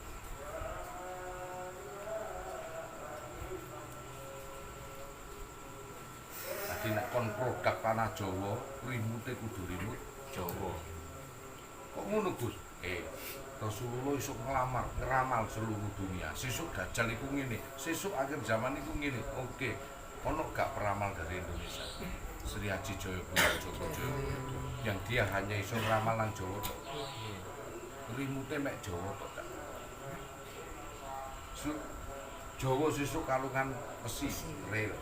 Jadi nek kon produk tanah Jawa, remote kudu remote Jawa. Kok ngono Gus? Rasulullah iso ngeramal seluruh dunia. Sesuk dajjal iku ngene, sesuk akhir zaman iku ngene. Oke. Ono gak peramal dari Indonesia? Sri Haji Jayapura Joko Joyo. Yang dia hanya iso ngeramal nang Jawa tok. Remote mek Jawa tok. Jawa sesuk kalungan besi rel.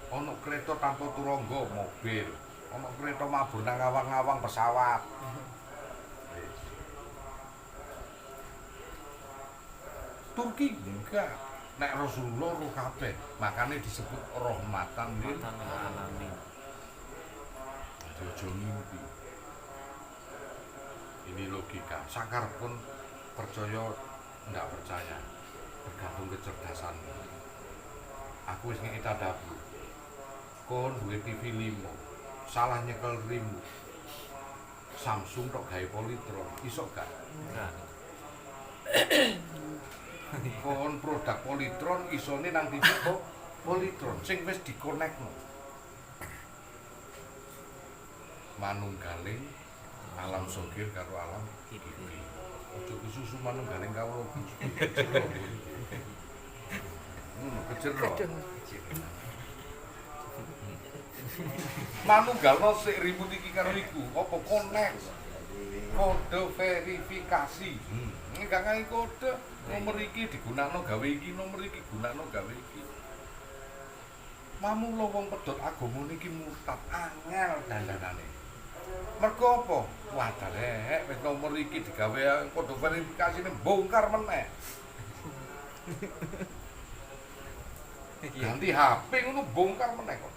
Ono kereta tanpa turangga mobil, ono kereta mabur nang awang-awang pesawat. Turki enggak, nek Rasulullah roh kabeh, makanya disebut rahmatan lil alamin. Jadi ojo ngimpi. Ini logika. Sakar pun percaya enggak percaya, tergantung kecerdasanmu. Aku wis ngeki tadabbur. Kon duwe TV 5, salah nyekel remote. Samsung tok gawe Polytron, iso gak? Enggak. Kon produk Polytron isone nang TV kok Polytron sing wis dikonekno. Manunggaling alam sogir karo alam kibri. Ojo kesusu manunggaling kawula. Kejero. Manunggalno sik remote iki karo iku, apa konek? Kode verifikasi. Ini gak ngangi kode, nomor iki digunakno gawe iki, nomor iki gunakno gawe iki. Mamula wong pedhot agama niki murtad angel dandanane. Mergo apa? Wadah rek, wis nomor iki digawe kode verifikasine bongkar meneh. Ganti HP ngono bongkar meneh kok.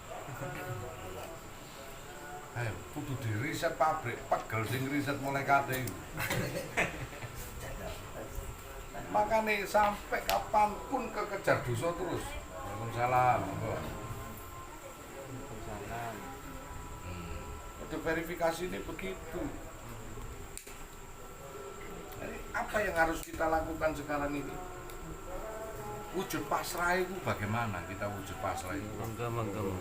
Ayo, kudu diriset pabrik, pegel sing riset malaikate iku. Makane sampai kapanpun kekejar dosa terus. Waalaikumsalam. Waalaikumsalam. Kode verifikasi ini begitu. Jadi, apa yang harus kita lakukan sekarang ini? Wujud pasrah itu bagaimana kita wujud pasrah itu? Monggo.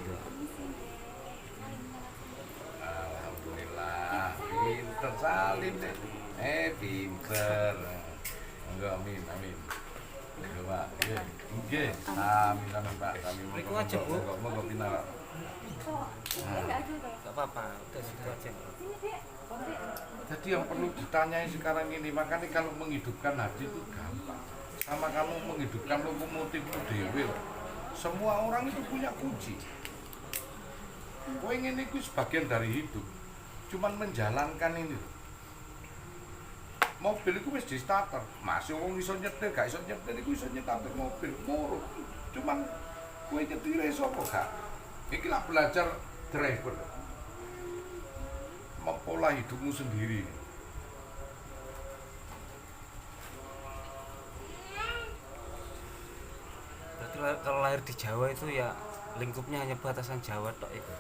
Alhamdulillah, pinter salim deh. Pinter. Enggak, amin. Enggak, Pak. Nggih. Amin, Pak. Kami Mriku aja, Bu. Monggo pinar. Gak apa-apa, udah situ aja. Jadi yang perlu ditanyai sekarang ini, makanya kalau menghidupkan hati itu gampang. Sama kamu menghidupkan lokomotifmu dewe. Semua orang itu punya kunci. Kowe ngene iku sebagian dari hidup. Cuman menjalankan ini. Mobil itu wis di starter. Masih wong iso nyetir, gak iso nyetir iku iso nyetir mobil. Moro. Cuman kowe nyetir iso apa gak? Iki lah belajar driver. Mempola hidupmu sendiri. Berarti kalau lahir di Jawa itu ya lingkupnya hanya batasan Jawa tok itu.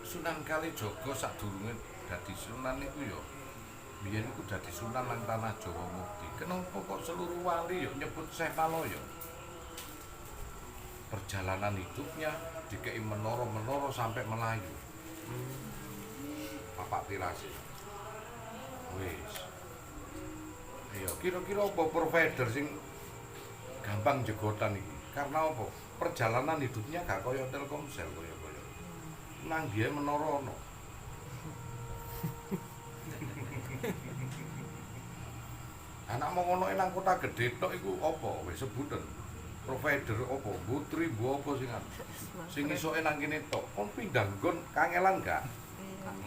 Sunan Kalijaga sadurunge dadi sunan iku ya biyen iku dadi sunan nang tanah Jawa Mukti. Kenapa kok seluruh wali ya nyebut Syekh Maloyo? Perjalanan hidupnya dikei menara-menara sampai Melayu. Papak Tirasi. Wis. Iya, kira-kira apa provider sing gampang jegotan iki? Karena apa? Perjalanan hidupnya gak kaya Telkomsel kaya. Nang dia menara ono. Anak mau ngono nang kota gede tok iku apa wis sebutan. Provider apa? Butri mbok apa sing isoke nang kene tok. Kon pindah nggon kangelan gak?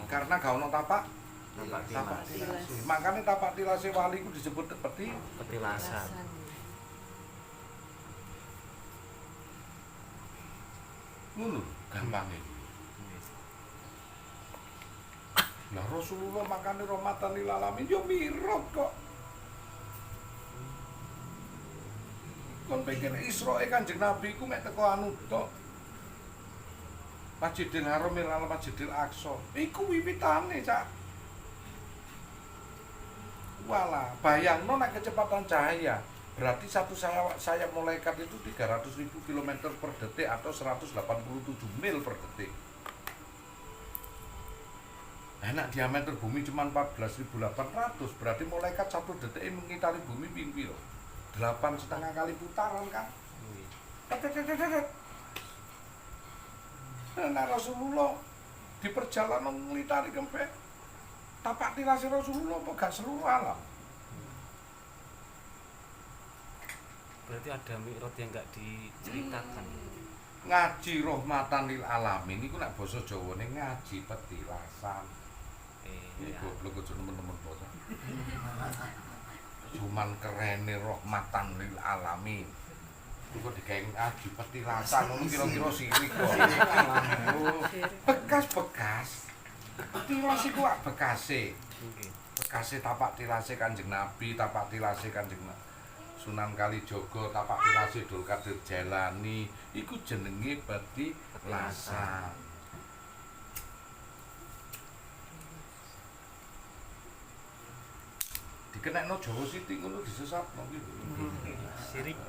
Karena gak ono tapak tilase. Makane tapak tilase wali ku disebut Petilasan. ngono gampange. Nah Rasulullah makane rahmatan lil alamin yo mirot kok. Kon pengen Israe Kanjeng Nabi ku mek teko anu tok. Masjidil Haram lan Masjidil Aqsa. Iku wiwitane, Cak. Wala, bayangno nek kecepatan cahaya. Berarti satu sayap malaikat itu 300.000 km per detik atau 187 mil per detik. Enak diameter bumi cuma 14.800, berarti malaikat satu detik mengitari bumi ping piro? 8,5 kali putaran kan? Nah Rasulullah di perjalanan melitari kempek tapak tilasi Rasulullah apa gak seluruh alam? Berarti ada mi'raj yang gak diceritakan. Ngaji rahmatan lil alamin iku nek basa Jawane ngaji petilasan. Iki goblok aja temen-temen basa. Cuman kerene rahmatan lil alamin. Iku digawe ngaji petilasan ngono kira-kira sirik kok. Bekas-bekas. Tilas iku ak bekase. Bekase tapak tilase Kanjeng Nabi, tapak tilase Kanjeng Sunan Kalijaga, tapak tilase Dul Qadir Jailani, iku jenenge petilasan. Dikenekno Jawa Siti ngono disesatno gitu. Sirik.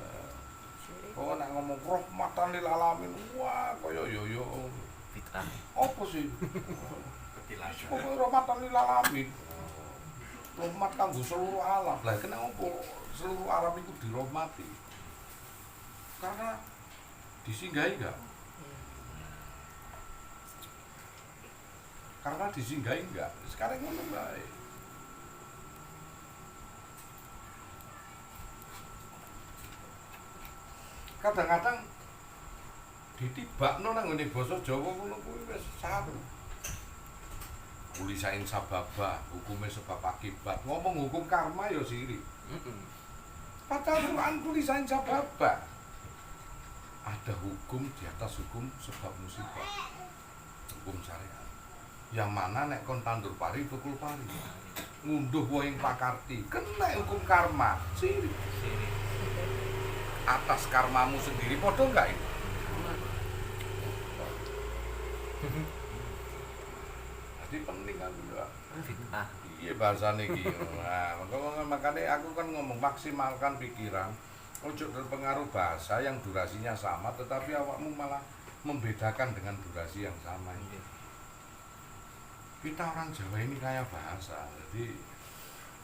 Kok nek ngomong rahmatan lil alamin, wah kaya yo Bid'ah. apa sih? Pokoknya rahmatan lil alamin. Rahmat kanggo seluruh alam. Lah kenapa seluruh alam itu dirahmati? Karena disinggahi enggak? Karena disinggahi enggak? Sekarang ngono bae. Kadang-kadang ditibakno nang ngene basa Jawa ngono kuwi wis saru. Kulisain sababa, hukumnya sebab akibat. Ngomong hukum karma ya sirik. Padahal Quran tulisain sababa. Ada hukum di atas hukum sebab musibah. Hukum syariat. Yang mana nek kon tandur pari tukul pari. Ngunduh woing pakarti, kena hukum karma. Sirik. Atas karmamu sendiri padha enggak itu? Jadi penting kan juga. Bid'ah. Iya bahasane iki. Nah, makanya aku kan ngomong maksimalkan pikiran. Ojo terpengaruh bahasa yang durasinya sama tetapi awakmu malah membedakan dengan durasi yang sama ini. Kita orang Jawa ini kaya bahasa. Jadi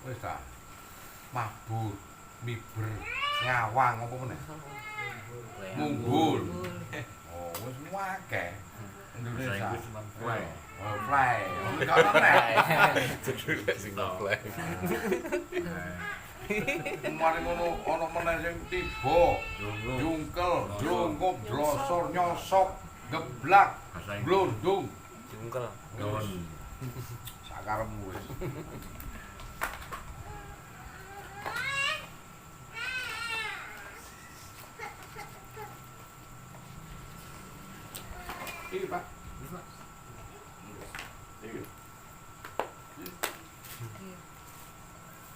wis ta mabur, miber, ngawang apa meneh? Munggul. Bul. Oh, wis akeh. Indonesia. Inggris cuma fly. Oh, fly. Ono meneh. Jedul sing ngeplay. Mari ngono ana meneh sing tiba, jungkel, jlungkup, blosor, nyosok, geblak, Bahasa Inggris. blondong. Jungkel. Gawon. Sakarepmu wis. Ini Pak. Ini.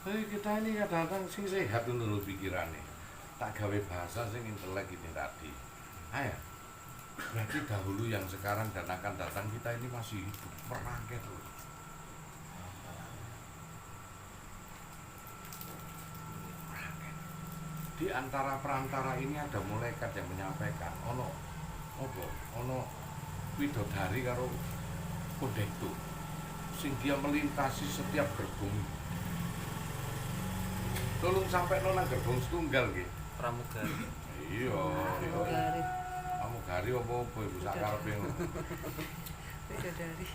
Tapi kita ini kadang-kadang sing sehat dulu pikirannya. Tak gawe bahasa sing intelek ini tadi. Ayo. Berarti dahulu yang sekarang dan akan datang kita ini masih hidup merangkai terus. Merangkai. Di antara perantara ini ada malaikat yang menyampaikan ono widodari karo kondektur sing dia melintasi setiap gerbong. Tolong sampai nang gerbong setunggal nggih. Pramugari. Iya, iya. Garis. Kamu gari apa ibu sakarepe ngono. Bidadari.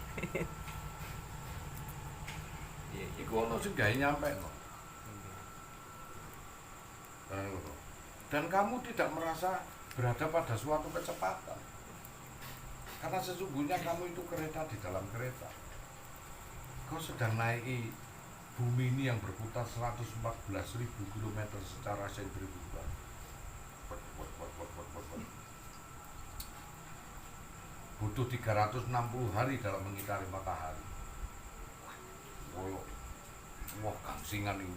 Iya, iya. Iku ono sing gawe nyampe no. Dan kamu tidak merasa berada pada suatu kecepatan. Karena sesungguhnya kamu itu kereta di dalam kereta. Kau sedang naiki bumi ini yang berputar 114.000 km secara sentrifugal. Butuh 360 hari dalam mengitari matahari. Wah, gangsingan itu.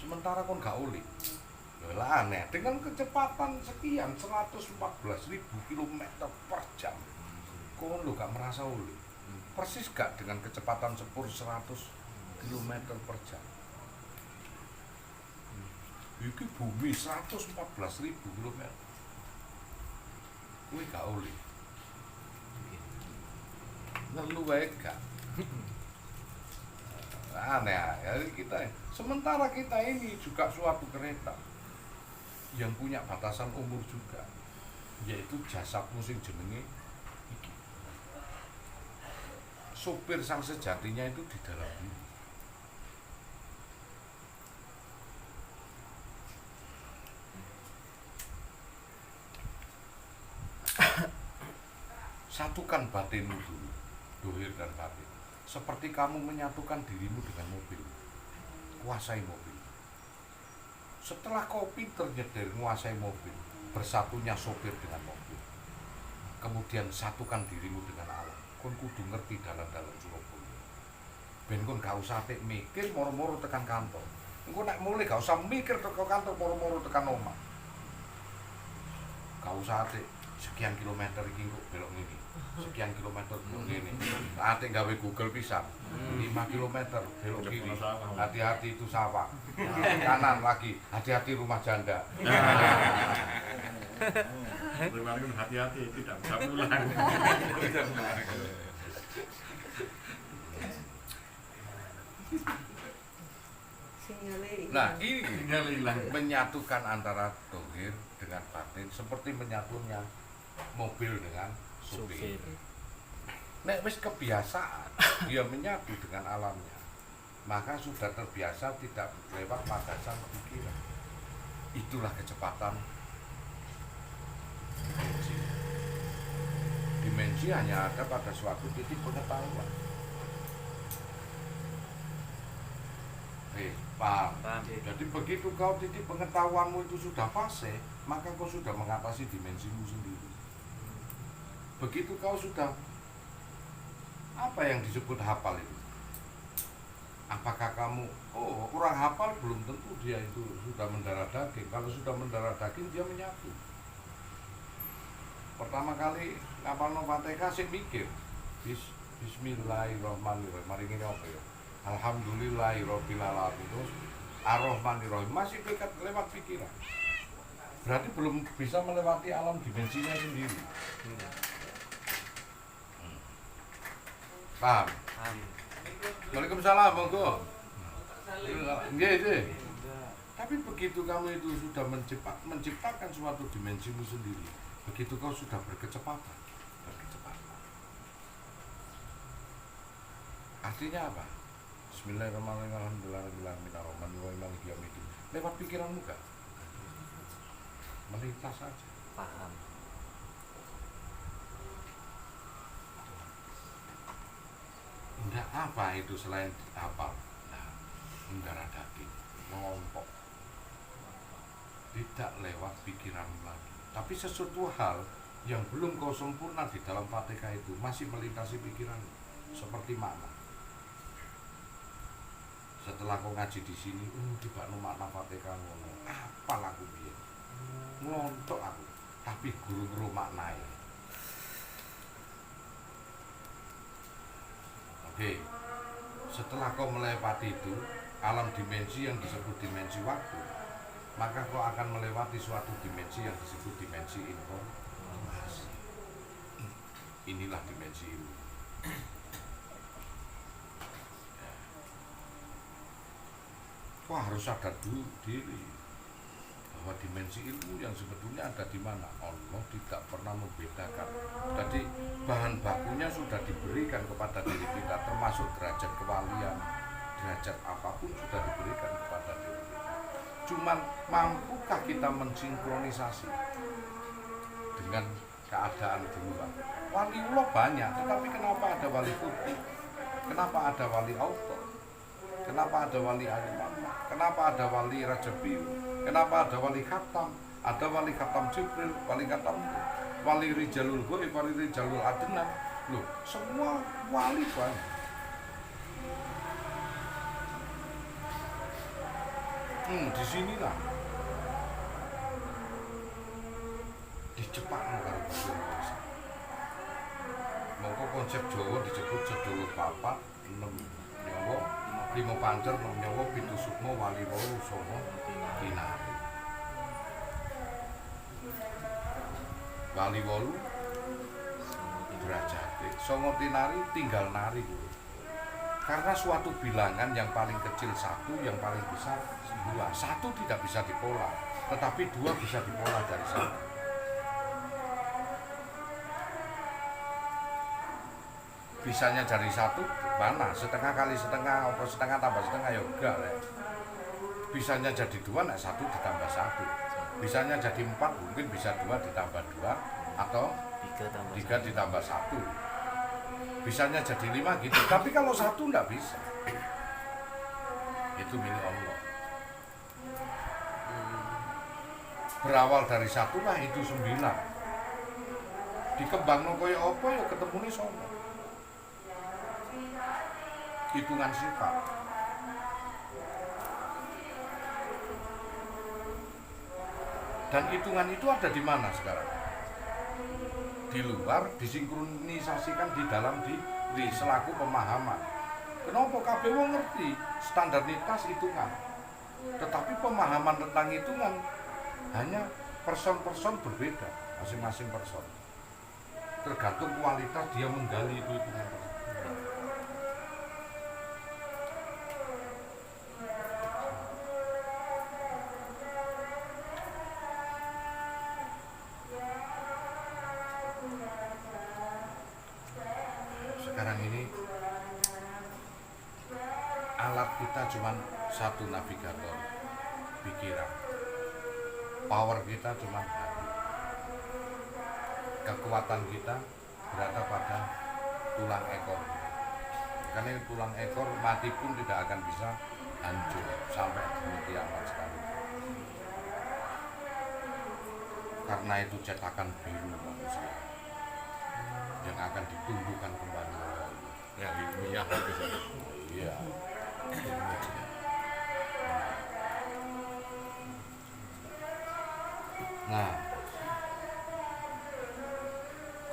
Sementara kon gak oleh. Lah aneh, dengan kecepatan sekian 114.000 km per jam. Kon lo gak merasa oleh. Persis gak dengan kecepatan sepur 100 km per jam. Iki bumi 114.000 km. Kuwi gak oleh. Ngelu wae gak. Aneh ya kita. Sementara kita ini juga suatu kereta yang punya batasan umur juga, yaitu jasadmu sing jenenge iki. Sopir sang sejatinya itu di dalam diri. Satukan batinmu dulu, dohir dan batin. Seperti kamu menyatukan dirimu dengan mobil. Kuasai mobil. Setelah kau pinter nyetir, menguasai mobil, bersatunya sopir dengan mobil. Kemudian satukan dirimu dengan alam. Kon kudu ngerti dalan-dalan Surabaya. Ben kon gak usah mikir moro-moro tekan kantor. Engko nek mulai gak usah mikir teko kantor moro-moro tekan omah. Gak usah atik sekian kilometer iki kok belok ngene. Sekian kilometer belok ngene. Atik gawe Google pisan. 5 kilometer belok kiri. Hati-hati itu sawah. Kanan lagi, hati-hati rumah janda. Kemarin hati-hati tidak bisa pulang. Sinyalnya Nah, hilang. ini Tinggal hilang. menyatukan antara dohir dengan batin seperti menyatunya mobil dengan supir. Nek wis kebiasaan dia menyatu dengan alamnya, maka sudah terbiasa tidak lewat landasan pikiran. Itulah kecepatan dimensi. Dimensi hanya ada pada suatu titik pengetahuan. Paham? Paham. Jadi begitu kau titik pengetahuanmu itu sudah fase, maka kau sudah mengatasi dimensimu sendiri. Begitu kau sudah apa yang disebut hafal itu? Apakah kamu, kurang hafal belum tentu dia itu sudah mendarah daging. Kalau sudah mendarah daging dia menyatu. Pertama kali ngapal no Fatihah sih mikir. Bismillahirrahmanirrahim. Mari ngene apa ya? Alhamdulillahirabbil alamin. Terus Ar-Rahmanir-Rahim masih dekat lewat pikiran. Berarti belum bisa melewati alam dimensinya sendiri. Paham? Paham. Waalaikumsalam, monggo. Nggih, nggih. Tapi begitu kamu itu sudah menciptakan suatu dimensimu sendiri, begitu kau sudah berkecepatan. Artinya apa? Bismillahirrahmanirrahim. Lewat pikiranmu gak? Melintas saja. Paham. Enggak apa itu selain hafal. Nah, mendarah daging, mengompok. Tidak lewat pikiranmu lagi. Tapi sesuatu hal yang belum kau sempurna di dalam Fatihah itu masih melintasi pikiranmu. Seperti makna. Setelah kau ngaji di sini, dibakno makna Fatihah ngono. Apal aku piye? Ngontok aku, tapi guru maknai. Oke. Setelah kau melewati itu, alam dimensi yang disebut dimensi waktu, maka kau akan melewati suatu dimensi yang disebut dimensi informasi. Inilah dimensi ilmu. Kau harus sadar dulu diri bahwa dimensi ilmu yang sebetulnya ada di mana. Allah tidak pernah membedakan. Jadi bahan bakunya sudah diberikan kepada diri kita, termasuk derajat kewalian, derajat apapun sudah diberikan kepada diri kita. Cuman mampukah kita mensinkronisasi dengan keadaan di luar? Waliullah banyak, tetapi kenapa ada wali putih? Kenapa ada wali auto? Kenapa ada wali Alimah? Kenapa ada wali Rajabiu? Kenapa ada wali Khatam? Ada wali Khatam Jibril, wali Khatam wali Rijalul Ghaib, wali Rijalul Adnan. Loh, semua wali banyak. Di sinilah di Jepang karo bahasa Indonesia. Mongko konsep Jawa disebut sedulur papat 6 nyawa 5 pancer 6 nyawa 7 sukma wali 8 songo tinari. Wali 8 derajate songo tinari tinggal nari dulu. Karena suatu bilangan yang paling kecil 1, yang paling besar 2. 1 tidak bisa dipola, tetapi 2 bisa dipola dari 1. Bisanya dari 1 mana? Setengah kali setengah, atau setengah tambah setengah ya enggak ya. Bisanya jadi 2, nek 1 ditambah 1. Bisanya jadi 4, mungkin bisa 2 ditambah 2 atau 3 ditambah 1. Bisanya jadi 5 gitu. Tapi kalau 1 enggak bisa. Itu milik Allah. Berawal dari 1 lah itu 9. Dikembangno kaya apa ya ketemune 9. Hitungan sifat. Dan hitungan itu ada di mana sekarang? Di luar, disinkronisasikan di dalam diri selaku pemahaman. Kenapa kabeh wong ngerti standaritas hitungan, tetapi pemahaman tentang hitungan hanya person-person berbeda, masing-masing person. Tergantung kualitas dia menggali itu hitungan. Sekarang ini alat kita cuma satu, navigator pikiran. Power kita cuma hati. Kekuatan kita berada pada tulang ekor. Karena tulang ekor mati pun tidak akan bisa hancur sampai di kiamat sekali. Karena itu cetakan biru manusia yang akan ditumbuhkan kembali oleh Allah. Ya, ilmiah itu sih. Iya. Nah,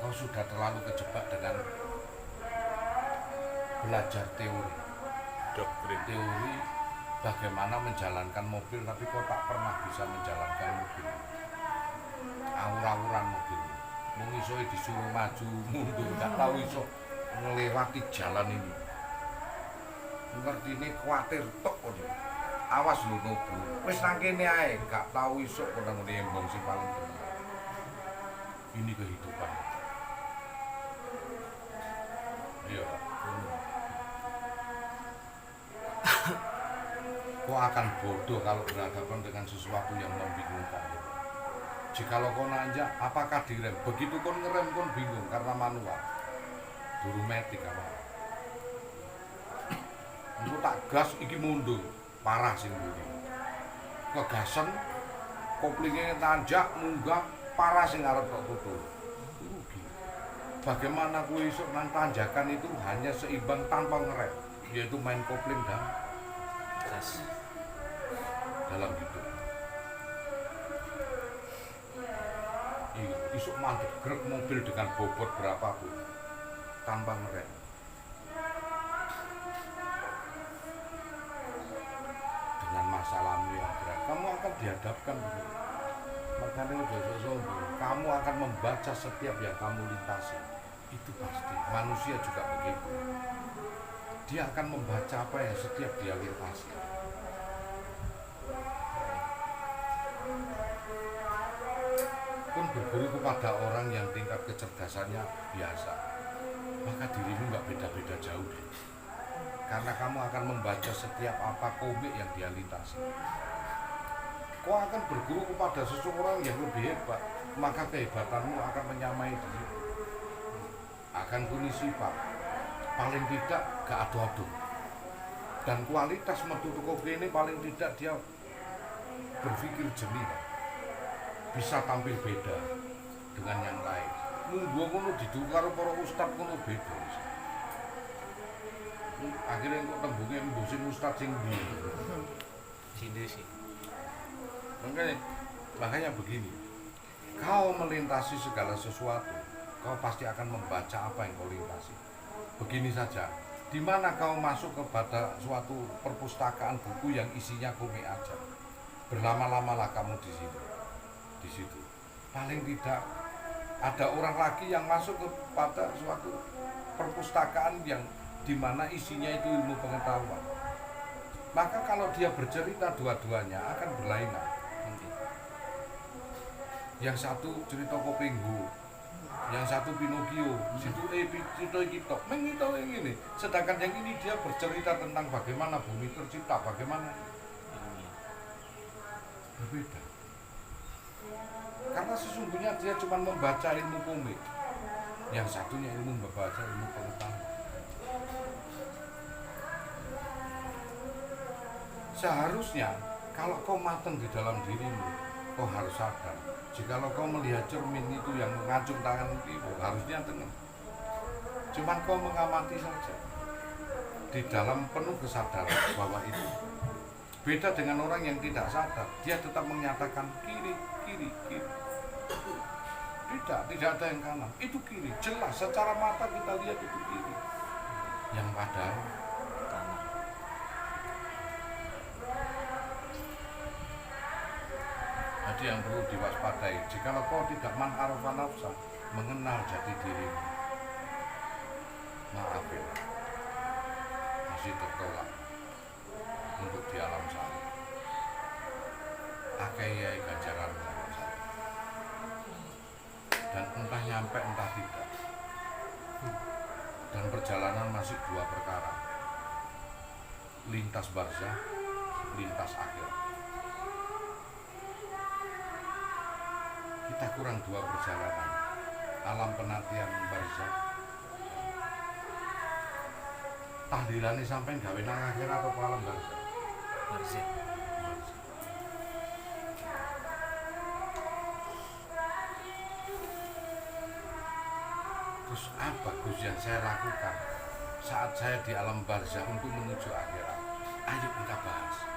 kau sudah terlalu kejebak dengan belajar teori. Teori bagaimana menjalankan mobil, tapi kau tak pernah bisa menjalankan mobil. Awur-awuran mobil. Mung iso disuruh maju mundur, gak tahu iso melewati jalan ini. Ngerti ini khawatir tok kok. awas lu nubu. Wis nang kene ae, gak tau isuk kok nang ngene embong sing paling bener. Ini kehidupan. Iya. Kau akan bodoh kalau berhadapan dengan sesuatu yang membingungkan. Jikalau kau nanjak, apakah direm? Begitu kau ngerem, kau bingung karena manual. Durumetik apa? Engko tak gas iki mundur, parah sing mburi. Kegasen, koplingnya nanjak, munggah, parah sing arep kok tutul. Rugi. Bagaimana kue isuk nang tanjakan itu hanya seimbang tanpa ngerem, yaitu main kopling dan gas. dalam hidup. Isuk mantep grek mobil dengan bobot berapapun tanpa ngerem. Dengan masalahmu yang berat, kamu akan dihadapkan begini. Makanya udah sombong, kamu akan membaca setiap yang kamu lintasi. Itu pasti, manusia juga begitu. Dia akan membaca apa yang setiap dia lintasi. Pun berguru kepada orang yang tingkat kecerdasannya biasa, maka dirimu nggak beda-beda jauh deh. Karena kamu akan membaca setiap apa komik yang dia lintasi. Kau akan berguru kepada seseorang yang lebih hebat, maka kehebatanmu akan menyamai dia. Akan kuni sifat, paling tidak gak adu-adu. Dan kualitas metu kopi ini paling tidak dia berpikir jernih, bisa tampil beda dengan yang lain. Munggo ngono didukar para ustad ngono beda. Akhirnya kok tembungnya mbusin ustad sing ndi. Sini sih. Makanya begini, kau melintasi segala sesuatu, kau pasti akan membaca apa yang kau lintasi. Begini saja, di mana kau masuk kepada suatu perpustakaan buku yang isinya komik aja, berlama-lamalah kamu di situ. Di situ, paling tidak ada orang lagi yang masuk kepada suatu perpustakaan yang di mana isinya itu ilmu pengetahuan. Maka kalau dia bercerita dua-duanya akan berlainan. Yang satu cerita Kopenggo, yang satu Pinocchio, situ cerita kita, mengito yang ini. Sedangkan yang ini dia bercerita tentang bagaimana bumi tercipta, bagaimana berbeda. Karena sesungguhnya dia cuma membaca ilmu komik, yang satunya ilmu membaca ilmu pengetahuan. Seharusnya kalau kau matang di dalam dirimu, kau harus sadar. Jikalau kau melihat cermin itu yang mengacung tangan itu, harusnya tengah. Cuman kau mengamati saja. Di dalam penuh kesadaran bahwa itu. Beda dengan orang yang tidak sadar, dia tetap menyatakan kiri, kiri, kiri. Tidak ada yang kanan. Itu kiri. Jelas secara mata kita lihat itu kiri. Yang padahal Kanan. Jadi yang perlu diwaspadai, jikalau kau tidak man arafa nafsa, mengenal jati dirimu, maaf ya, masih tertolak untuk di alam sana. Akayai ganjaran alam sana. Dan entah nyampe entah tidak. Dan perjalanan masih dua perkara. Lintas barzah, lintas akhir. Kita kurang dua perjalanan, alam penantian barzah. Tahlilannya sampai gawe nang akhir atau alam barzah. Barzah. Terus apa Gus yang saya lakukan saat saya di alam barzah untuk menuju akhirat? Ayo kita bahas.